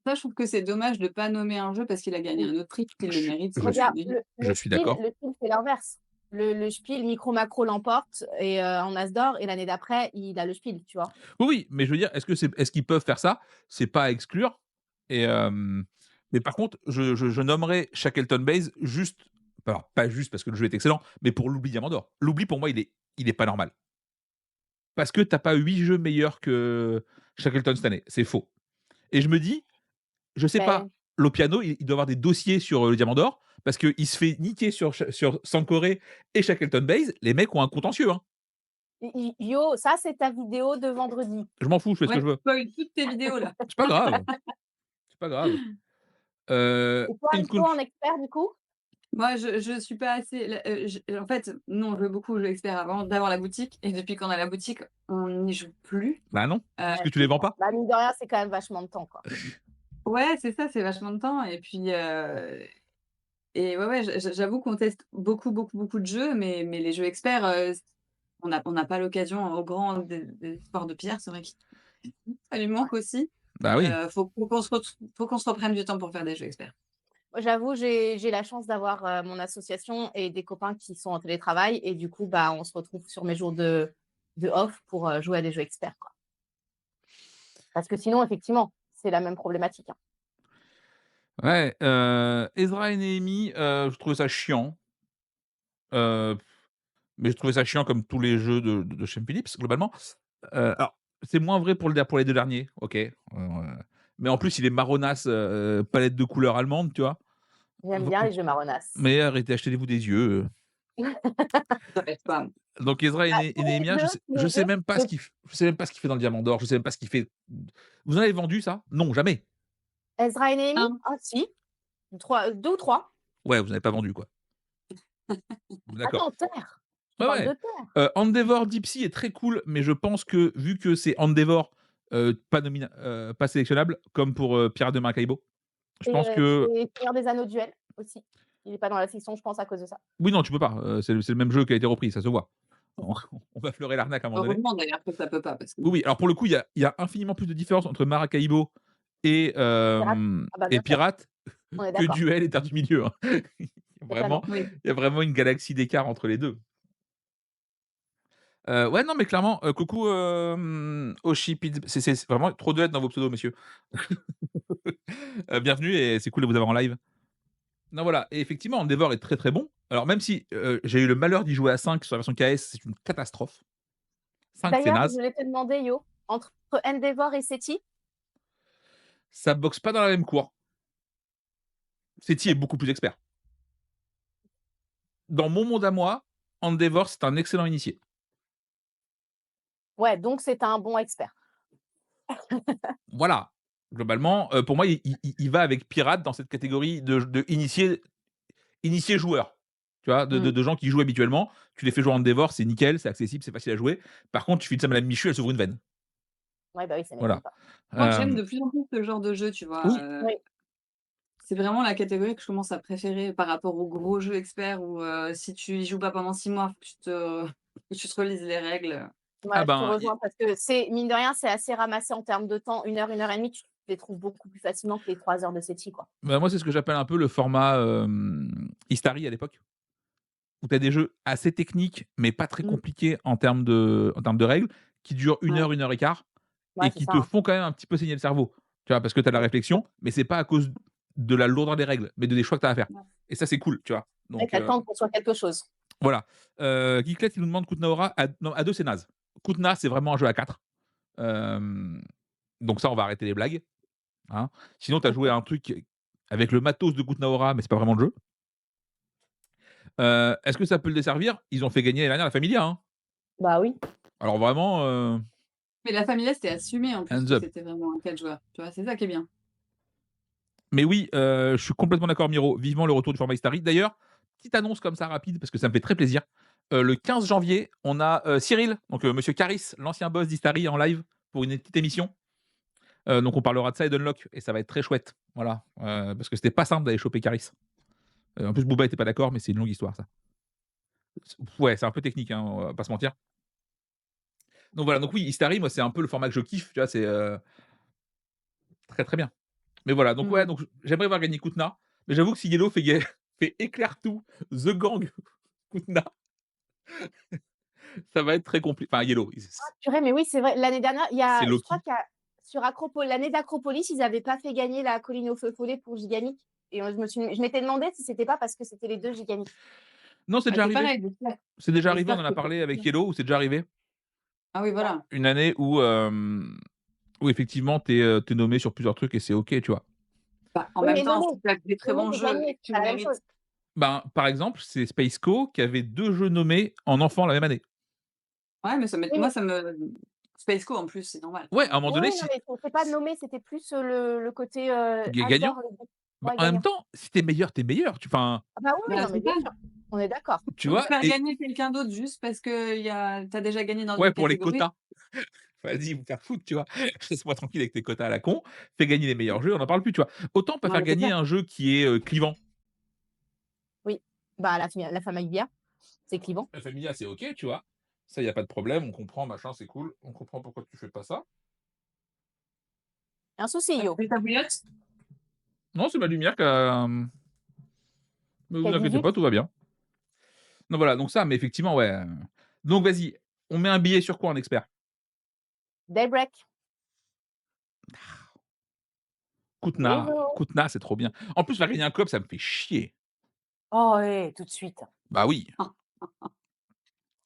Ça, je trouve que c'est dommage de pas nommer un jeu parce qu'il a gagné oui. un autre prix, qu'il le mérite, Je comme tu suis Regarde, dis. je suis d'accord. Le Spiel, c'est l'inverse. Le Spiel, Micro Macro l'emporte et en As d'or et l'année d'après, il a le Spiel, tu vois? Oui, oui, mais je veux dire, est-ce qu'ils peuvent faire ça? C'est pas à exclure et mais par contre, je nommerais Shackleton Base juste alors pas juste parce que le jeu est excellent, mais pour l'oubli Diamant d'or. L'oubli pour moi, il est pas normal. Parce que tu as pas 8 jeux meilleurs que Shackleton cette année, c'est faux et je me dis, je sais pas, Beh, Lopiano, il doit avoir des dossiers sur, le Diamant d'or parce qu'il se fait niquer sur Sankoré et Shackleton Base, les mecs ont un contentieux, hein. Yo, ça, c'est ta vidéo de vendredi. Je m'en fous, je fais ce que Ouais, je veux. spoil toutes tes vidéos là. C'est pas grave, c'est pas grave. Et toi, King Nico, en Kunch expert, du coup? Moi, je suis pas assez là, en fait, nous, on jouait beaucoup aux jeux experts avant d'avoir la boutique et depuis qu'on a la boutique, on n'y joue plus. bah non, parce Ouais, que je tu les vends comprends. pas. Bah, mine de rien, c'est quand même vachement de temps, quoi. Ouais, c'est ça, c'est vachement de temps et ouais, ouais, j'avoue qu'on teste beaucoup, beaucoup, beaucoup de jeux, mais les jeux experts, on n'a pas l'occasion au grand des sports de pierre, c'est vrai que ça lui manque aussi. Bah oui. Faut qu'on se reprenne du temps pour faire des jeux experts. Moi, j'avoue, j'ai la chance d'avoir, mon association et des copains qui sont en télétravail et du coup, bah, on se retrouve sur mes jours de off pour, jouer à des jeux experts, quoi. Parce que sinon, effectivement, c'est la même problématique, hein. Ouais, Ezra et Nehemi, je trouvais ça chiant, heu, mais je trouvais ça chiant comme tous les jeux de chez Philips, globalement. Alors, c'est moins vrai pour les 2 derniers, OK, mais en plus, il est marronasse, palette de couleurs allemande, tu vois? J'aime bien les jeux marronasses. Mais arrêtez, achetez-vous des yeux. Ça reste pas Donc Ezra et Ah, Né et Néhémia, je les sais 2, même pas je ce qu'il je sais même pas ce qu'il fait dans le Diamant d'Or, je sais même pas ce qu'il fait. Vous en avez vendu ça? Non, jamais? Ezra et Nehemi? hein. Ah si, 3 2 ou 3. Ouais, vous en avez pas vendu, quoi. D'accord. Attends, Terre! Tu Ouais, parles de ouais. Terre? Endeavor Deep Sea est très cool, mais je pense que vu que c'est Endeavor, pas sélectionnable, comme pour, Pirates de Maracaibo, je pense que Et Seigneur des Anneaux Duel aussi. Il est pas dans la section, je pense, à cause de ça. oui, non, tu peux pas, c'est le même jeu qui a été repris, ça se voit. On on va fleurer l'arnaque à un moment donné. Heureusement d'ailleurs que ça peut pas parce que Oui, oui, alors pour le coup, il y a infiniment plus de différence entre Maracaibo et Pirates? Ah bah, bien sûr, Pirates on est que d'accord, Duel et Terre du Milieu, hein. Vraiment, totalement. oui. il y a vraiment une galaxie d'écart entre les 2. Ouais, non, mais clairement, coucou, Oshi Pizz c'est vraiment trop de lettres dans vos pseudos, messieurs. Bienvenue et c'est cool de vous avoir en live. Non, voilà et effectivement, Endeavor est très, très bon. Alors même si, j'ai eu le malheur d'y jouer à 5 sur la version KS, c'est une catastrophe. 5 c'est D'ailleurs, je naze. voulais te demander, Yo, entre Endeavor et SETI, Ça boxe pas dans la même cour. Seti est beaucoup plus expert. Dans mon monde à moi, Endeavor, c'est un excellent initié. ouais, donc c'est un bon expert. Voilà. Globalement, pour moi, il va avec Pirate dans cette catégorie de initié joueur. Tu vois? De Mmh. de de gens qui jouent habituellement. Tu les fais jouer en Endeavor, c'est nickel, c'est accessible, c'est facile à jouer. Par contre, tu files ça à madame Michu, elle s'ouvre une veine. Ouais, bah, oui, ça m'étonne Voilà. pas. Je crois que j'aime Hem, de plus en plus ce genre de jeu, tu vois? oui, Oui, C'est vraiment la catégorie que je commence à préférer par rapport aux gros jeux experts où, si tu y joues pas pendant 6 mois, faut que tu te relises les règles. ah ouais, je te ben, i rejoins parce que c'est mine de rien, c'est assez ramassé en termes de temps. 1 heure et demie, tu les trouves beaucoup plus facilement que les 3 heures de SETI, quoi. bah, moi, c'est ce que j'appelle un peu le format, Istari à l'époque, où tu as des jeux assez techniques, mais pas très Mmh. compliqués en termes de règles, qui durent Ouais. 1 heure et quart Ouais, et c'est qui ça, te hein. font quand même un petit peu saigner le cerveau. Tu vois? Parce que tu as de la réflexion, mais c'est pas à cause de la lourdeur des règles, mais des choix que tu as à faire Ouais. et ça, c'est cool, tu vois? Ouais, Donc tu attends qu'on soit quelque chose. voilà. Geeklet, il nous demande Kutna Aura non, à 2 c'est naze. Kutna, c'est vraiment un jeu à 4. Hem, donc ça, on va arrêter les blagues, hein. Sinon, tu as joué à un truc avec le matos de Kutna Aura, mais c'est pas vraiment le jeu. Est-ce que ça peut le desservir? Ils ont fait gagner l'année dernière la Familia, hein. Bah, oui. Alors vraiment, Mais la Familia, c'était assumé en plus hands que up. c'était vraiment un 4 joueurs, tu vois? C'est ça qui est bien. Mais oui, je suis complètement d'accord Miro, vivement le retour du format Istari. D'ailleurs, petite annonce comme ça rapide parce que ça me fait très plaisir. Le 15 janvier, on a, Cyril, donc monsieur Caris, l'ancien boss d'Istari en live pour une petite émission. Donc on parlera de ça et d'Unlock et ça va être très chouette. Voilà, parce que c'était pas simple d'aller choper Caris. En plus Booba était pas d'accord, mais c'est une longue histoire ça. Ouais, c'est un peu technique, hein, on va pas se mentir. Donc voilà, donc oui, Istari, moi c'est un peu le format que je kiffe, tu vois? C'est, très, très bien. Mais voilà, donc ouais, Mmh. donc j'aimerais voir gagner Kutna, mais j'avoue que si Yellow fait ga fait éclair tout, The Gang, Kutna, ça va être très compliqué. Enfin Yellow, Purée, mais oui, c'est vrai. L'année dernière, il y c'est a je crois Loki. qu'il y a sur l'année d'Acropolis, ils avaient pas fait gagner la colline au feu follet pour Gigamic et je m'étais demandé si c'était pas parce que c'était les 2 Gigamic. Non, c'est Bah, déjà c'est arrivé. pareil, j'espère C'est déjà arrivé, on j'espère en que a parlé avec Yellow, où c'est déjà arrivé. ah oui, Ouais. voilà. Une année où effectivement tu es nommé sur plusieurs trucs et c'est OK, tu vois? Bah, en Oui, même mais temps, si tu as des très nommer bons et jeux et gagner, que c'est tu pas le la même chose. mérites. Ben, par exemple, c'est Spaceco qui avait 2 jeux nommés en enfant la même année. Ouais, mais ça m'é Oui, moi mais ça me Spaceco en plus, c'est normal, Ouais, tu à un vois? moment oui, donné, oui, non, si mais c'est pas nommer, c'était plus, le côté, gagnant, avoir bah, ouais, en même gagnant. temps, si tu es meilleur, tu es meilleur. Tu enfin, Ah bah, oui, oui, Bah, non, mais c'est bien ça. sûr, on est d'accord. tu Donc vois? faire Et gagner quelqu'un d'autre juste parce que tu as déjà gagné dans ouais, une pour les catégorie, quotas. Vas-y, vous faire foutre, tu vois? Laisse-moi tranquille avec tes quotas à la con, fais gagner les meilleurs jeux, on n'en parle plus, tu vois? Autant pas non faire mais c'est gagner clair. un jeu qui est, clivant. Oui, bah, la Familia, c'est clivant. La Familia, c'est OK, tu vois? Ça, il y a pas de problème, on comprend, machin, c'est cool. On comprend pourquoi tu fais pas ça. Un souci, Tu Yo. as ta bouillotte? Non, c'est ma lumière qui a, mais Qui vous a dit inquiétez vite. pas, tout va bien. Donc voilà, donc ça, mais effectivement, ouais, donc vas-y, on met un billet sur quoi en expert? Daybreak. Kutna, Désolé. Kutna, c'est trop bien. En plus, faire gagner un club, ça me fait chier. Oh, ouais, tout de suite. Bah oui, Ah,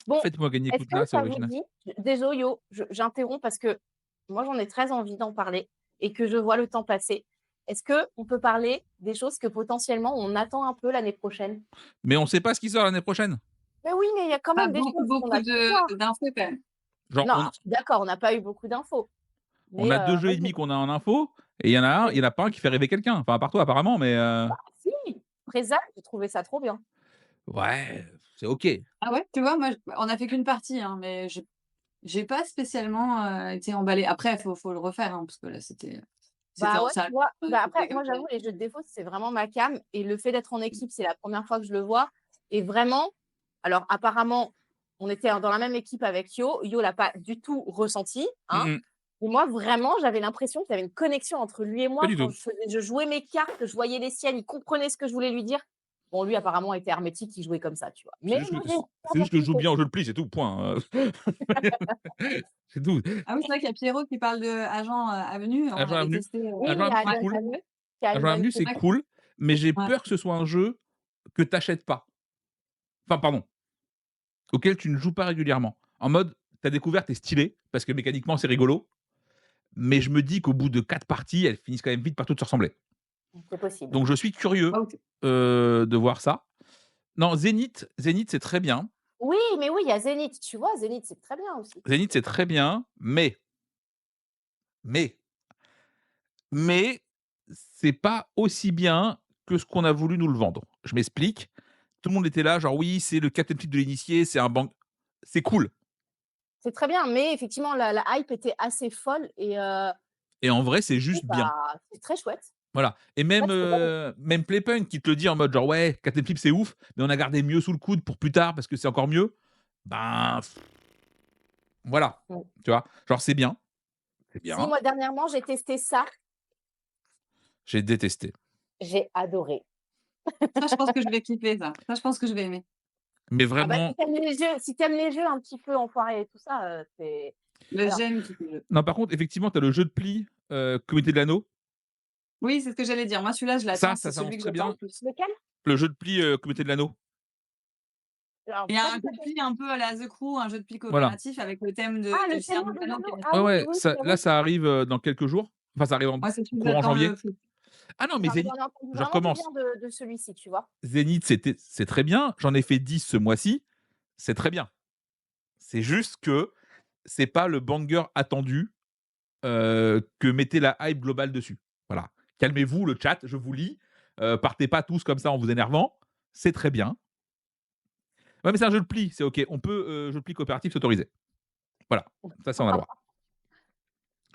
Bon, faites-moi gagner est-ce que Kutna, c'est ça vous original. dit désolé Yo, j'interromps parce que moi, j'en ai très envie d'en parler et que je vois le temps passer. Est-ce qu'on peut parler des choses que potentiellement on attend un peu l'année prochaine? Mais on sait pas ce qui sort l'année prochaine. Mais oui, mais il y a quand pas même des beaucoup, choses qu'on beaucoup a pu voir. d'infos quand même. Genre, Non, alors je suis d'accord, on n'a pas eu beaucoup d'infos, on mais a 2 jeux et vas-y, demi qu'on a en info et il y en a pas un qui fait rêver quelqu'un. Enfin, à part toi apparemment, mais si, Présage, j'ai trouvé ça trop bien. ouais, c'est OK. Ah ouais? Tu vois, moi, on a fait qu'une partie, hein, mais j'ai pas spécialement, été emballée. Après, faut le refaire, hein, parce que là, c'était Bah en ouais, tu salle. vois? On a Bah fait après, comme moi ça. j'avoue, les jeux de défauts, c'est vraiment ma came et le fait d'être en équipe, c'est la première fois que je le vois et vraiment alors apparemment, on était dans la même équipe avec Yo. Yo l'a pas du tout ressenti, Mmh hein. mh. Et moi vraiment, j'avais l'impression qu'il y avait une connexion entre lui et Pas moi du quand tout. je jouais mes cartes, que je voyais les siennes, il comprenait ce que je voulais lui dire. Bon, lui apparemment était hermétique, il jouait comme ça, tu vois? C'est Mais juste moi que j'ai c'est juste que je joue kiffé. bien au jeu de pli, c'est tout, point, c'est tout. Ah oui, c'est vrai qu'il y a Pierrot qui parle de Agent, Avenue. On Agent avait Avenue testé, Oui, Agent il y a Avenue, c'est ouais, Agent cool. Avenue qui a une Agent bonne Avenue, team. c'est ouais, cool, mais j'ai ouais. peur que ce soit un jeu que tu achètes pas. Enfin, pardon, auquel tu ne joues pas régulièrement. En mode, ta découverte est stylée, parce que mécaniquement, c'est rigolo, mais je me dis qu'au bout de 4 parties, elles finissent quand même vite par toutes se ressembler. C'est possible. Donc je suis curieux, OK. de voir ça. Non, Zénith, c'est très bien. Oui, mais oui, il y a Zénith, tu vois? Zénith, c'est très bien aussi. Zénith, c'est très bien, mais, mais c'est pas aussi bien que ce qu'on a voulu nous le vendre. Je m'explique. Tout le monde était là, genre: «Oui, c'est le Captain Flip de l'initié, c'est un banc». C'est cool C'est très bien, mais effectivement, la hype était assez folle et en vrai, et c'est du coup, juste bien. bah, c'est très chouette. Voilà et Ouais, même, c'est bon. même Playpunk qui te le dit en mode genre: «Ouais, Captain Flip, c'est ouf, mais on a gardé mieux sous le coude pour plus tard parce que c'est encore mieux». Ben, voilà, Mmh. tu vois? Genre c'est Si, bien, moi, dernièrement, j'ai testé ça, j'ai détesté. j'ai adoré. Ça, je pense que je vais kiffer ça. Ça, je pense que je vais aimer. Mais Ah bah, vraiment si tu aimes les jeux un petit peu enfoirés et tout ça, c'est Mais alors j'aime kiffer le jeu. non, par contre, effectivement, tu as le jeu de pli, Communauté de l'Anneau. Oui, c'est ce que j'allais dire. Moi, celui-là, je l'attends. Ça C'est celui s'annonce que très j'attends bien. le plus. lequel? Le jeu de pli, Communauté de l'Anneau. Alors Il y a pas un tout jeu à de fait. pli un peu à la The Crew, un jeu de pli Voilà. coopératif avec le thème Ah, de le Seigneur Seigneur des des Anneaux qui est Anneaux. dedans. Ah Ouais, oui, ouais, oui, ça là, j'avoue. ça arrive, dans quelques jours. Enfin, ça arrive en Moi, c'est celui que courant j'attends janvier. le plus. Ah non, mais J'en ai entendu je vraiment du bien recommence. de celui-ci, tu vois? Zénith, c'est très bien. J'en ai fait 10 ce mois-ci. C'est très bien. C'est juste que c'est pas le banger attendu, que mettait la hype globale dessus. Voilà. Calmez-vous le chat, je vous lis. Partez pas tous comme ça en vous énervant. C'est très bien. Ouais, mais c'est un jeu de pli, c'est OK. On peut, jeu de pli coopératif, s'autoriser. Voilà. Ça, on a le droit.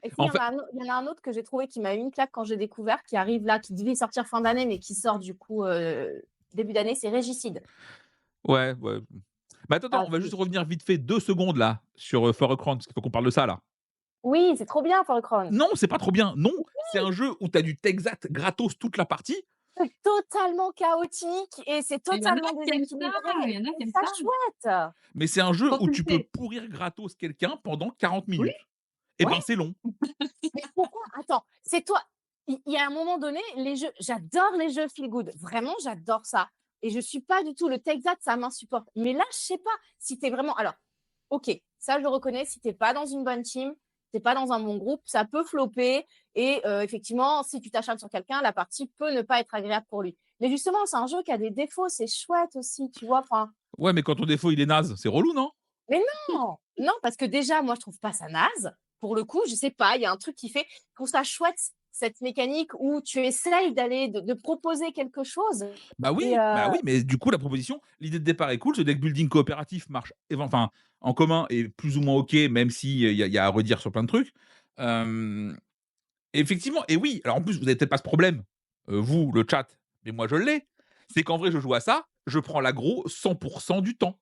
Et si, En fait il y en a un autre que j'ai trouvé qui m'a eu une claque quand j'ai découvert, qui arrive là, qui devait sortir fin d'année, mais qui sort du coup, début d'année, c'est Régicide. ouais, ouais. Bah, attends, Ah on va c'est juste revenir vite fait 2 secondes là sur, Forecrown, parce qu'il faut qu'on parle de ça là. oui, c'est trop bien Far Non, c'est pas trop bien. Non, c'est un jeu où tu as du Texat gratos toute la partie, C'est totalement chaotique et c'est Il y en a totalement qui aiment ça, déséquilibré. il y en a qui C'est aiment ça ça. chouette! mais c'est un jeu Quand où tu le tu peux fais. pourrir gratos quelqu'un pendant 40 Oui, minutes. Et oui. ben, c'est long. Mais pourquoi? Attends, c'est toi il y a un moment donné, les jeux j'adore les jeux feel good, vraiment j'adore ça et je suis pas du tout le Texat, ça m'insupporte. Mais là, je sais pas, si tu es vraiment alors, OK, ça je le reconnais, si tu es pas dans une bonne team, tu es pas dans un bon groupe, ça peut flopper et effectivement, si tu t'acharnes sur quelqu'un, la partie peut ne pas être agréable pour lui. Mais justement, c'est un jeu qui a des défauts, c'est chouette aussi, tu vois? Enfin, Ouais, mais quand ton défaut, il est naze, c'est relou, non? mais non! Non, parce que déjà, moi, je trouve pas ça naze. Pour le coup, je sais pas, il y a un truc qui fait je trouve ça chouette, cette mécanique où tu essayes d'aller de proposer quelque chose et Bah oui, mais du coup, la proposition, l'idée de départ est cool. Ce deck building coopératif marche enfin, en commun est plus ou moins OK, même si, il y a à redire sur plein de trucs. Hem, Effectivement et oui, alors en plus, vous avez peut-être pas ce problème, vous, le chat, mais moi je l'ai. C'est qu'en vrai, je joue à ça, je prends l'aggro 100 du temps.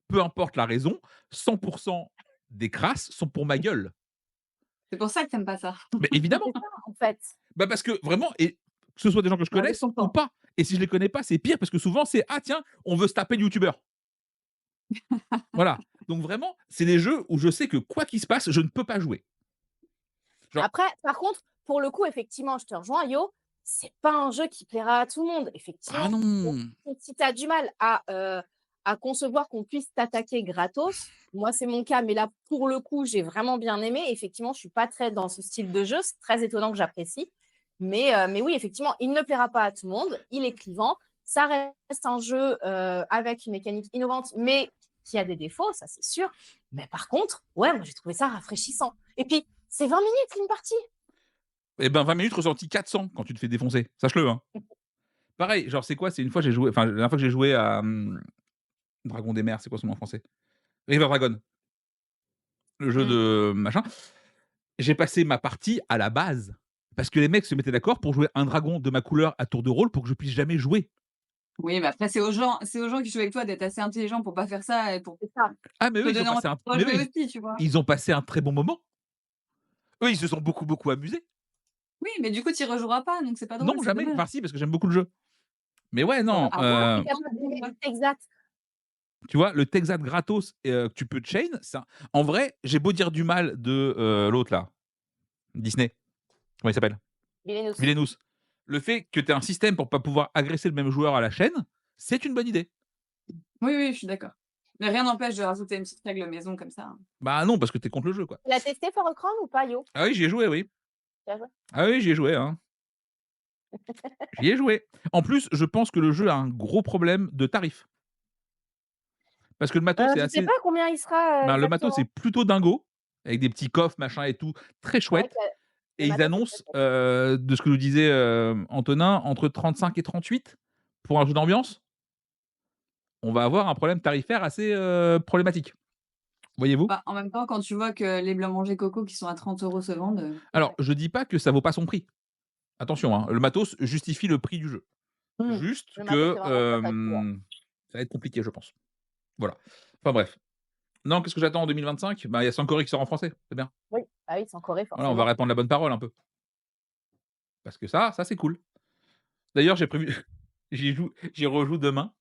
peu importe la raison, 100 des crasses sont pour ma gueule. C'est pour ça que tu aimes pas ça. Mais évidemment, C'est ça, en fait. bah, parce que vraiment et que ce soit des gens que je Ouais, je connaisse ou comprends. pas et si je les connais pas, c'est pire parce que souvent c'est: «Ah tiens, on veut se taper le youtubeur». Voilà, donc vraiment, c'est des jeux où je sais que quoi qu'il se passe, je ne peux pas jouer. Genre Après, par contre, pour le coup, effectivement, je te rejoins, Yo, c'est pas un jeu qui plaira à tout le monde. ah Effectivement, non! si tu as du mal à concevoir qu'on puisse t'attaquer gratos, moi, c'est mon cas, mais là, pour le coup, j'ai vraiment bien aimé. Effectivement, je suis pas très dans ce style de jeu. C'est très étonnant que j'apprécie. Mais oui, effectivement, il ne plaira pas à tout le monde. Il est clivant. Ça reste un jeu avec une mécanique innovante, mais qui a des défauts, ça c'est sûr. Mais par contre, ouais, moi j'ai trouvé ça rafraîchissant. Et puis, c'est 20 minutes une partie. Et ben 20 minutes ressenti 400 quand tu te fais défoncer, sache-le, hein. Pareil, genre c'est quoi? C'est une fois j'ai joué enfin la dernière fois que j'ai joué à, Dragon des mers, c'est quoi son nom en français? River Dragon, le jeu Mmh. de machin. J'ai passé ma partie à la base, parce que les mecs se mettaient d'accord pour jouer un dragon de ma couleur à tour de rôle pour que je puisse jamais jouer. Oui, mais après c'est aux gens qui jouent avec toi d'être assez intelligents pour pas faire ça et pour C'est ça. Ah mais te eux, ils ont donner envie passé un de mais eux, rejouer aussi, tu vois? ils ont passé un très bon moment. Eux, ils se sont beaucoup, beaucoup amusés. Oui, mais du coup, tu y rejoueras pas, donc c'est pas drôle, Non, c'est jamais. dommage. Enfin si, parce que j'aime beaucoup le jeu. Mais ouais, Bah, non, à voir, Tu es à capable d'aimer le Texat. tu vois, le Texas gratos que tu peux chain, ça en vrai, j'ai beau dire du mal de, l'autre là, Disney, comment il s'appelle? Villainous. Villainous. Le fait que tu aies un système pour pas pouvoir agresser le même joueur à la chaîne, c'est une bonne idée. Oui, oui, je suis d'accord. Mais rien n'empêche de rajouter une petite règle maison comme ça, hein. Bah non, parce que tu es contre le jeu, quoi. Tu l'as testé For a Crown ou pas, Yo? Ah oui, j'y ai joué, oui. Tu as joué? Ah oui, j'y ai joué, hein. J'y ai joué. En plus, je pense que le jeu a un gros problème de tarif. Parce que le matos, c'est Je sais assez pas combien il sera le matos, c'est exactement. plutôt dingo, avec des petits coffres, machin et tout, très C'est vrai que chouette le et ils matos, c'est très annoncent, chouette. de ce que nous disait, Antonin, entre 35 et 38 pour un jeu d'ambiance. On va avoir un problème tarifaire assez, problématique. Voyez-vous? Bah, en même temps, quand tu vois que les blancs manger coco qui sont à 30 € se vendent, Alors, je dis pas que ça vaut pas son prix. Attention, hein, le matos justifie le prix du jeu. Mmh. Juste Le matos, que, c'est vraiment chouette à tout, ouais. ça va être compliqué, je pense. Voilà. Enfin bref. Non, qu'est-ce que j'attends en 2025? Bah, il y a Sankori qui sort en français, c'est bien. Oui, ah oui, c'est en Corée, Voilà, on va forcément. répandre la bonne parole un peu. Parce que ça c'est cool. D'ailleurs, j'ai prévu j'y rejoue demain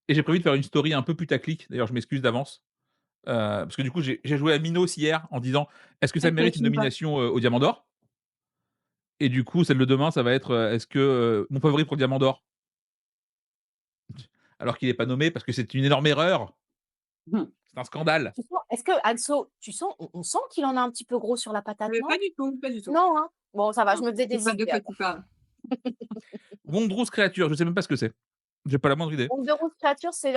et j'ai prévu de faire une story un peu putaclic. D'ailleurs, je m'excuse d'avance, parce que du coup, j'ai joué à Minos hier en disant: «Est-ce que ça me mérite une filme pas. nomination, au Diamant d'or?» Et du coup, celle de demain, ça va être, est-ce que, mon favori pour le Diamant d'or, alors qu'il est pas nommé parce que c'est une énorme erreur, Mmh. c'est un scandale. Tu sens est-ce que Anso, tu sens on sent qu'il en a un petit peu gros sur la patate, Mais non? pas du tout, pas du tout. Non, hein? Bon, ça va, je Non, me faisais je sais des pas de idées quoi tu alors. parles. Wondrous Creature, je sais même pas ce que c'est. J'ai pas la moindre idée. Donc The Root Creature, c'est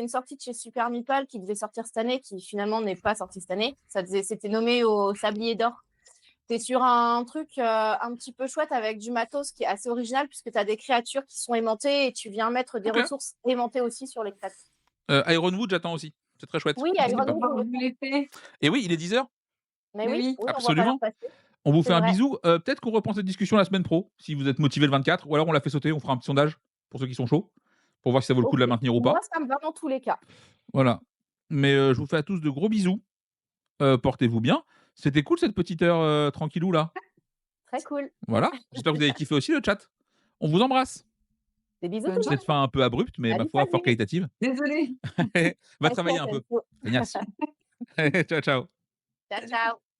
une sortie de chez Super Meeple qui devait sortir cette année, qui finalement n'est pas sortie cette année. C'était nommé au Sablier d'or. Tu es sur un truc un petit peu chouette avec du matos qui est assez original puisque tu as des créatures qui sont aimantées et tu viens mettre des OK. ressources aimantées aussi sur les créatures. Ironwood, j'attends aussi. C'est très chouette. Oui, il y Je a sais pas. Ironwood, on le Vous fait. l'effet. Et oui, il est 10 heures. Mais Mais oui, oui. oui, on voit pas l'heure Absolument. passer. On vous fait C'est un vrai. bisou. Peut-être qu'on reprend cette discussion la semaine pro, si vous êtes motivés le 24, ou alors on la fait sauter, on fera un petit sondage pour ceux qui sont chauds, pour voir si ça vaut le coup OK. de la maintenir ou Moi, pas. ça me va dans tous les cas. Voilà. Mais, je vous fais à tous de gros bisous. Portez-vous bien. C'était cool cette petite heure, tranquillou là. Très cool. Voilà. J'espère que vous avez kiffé aussi le chat. On vous embrasse. Des bisous tout Bonne le monde. Cette fin un peu abrupte, mais ma Salut, foi fort salut. qualitative. Désolée. Va Merci travailler à un peu. bientôt. Feignasse. Ciao, ciao. Ciao, ciao.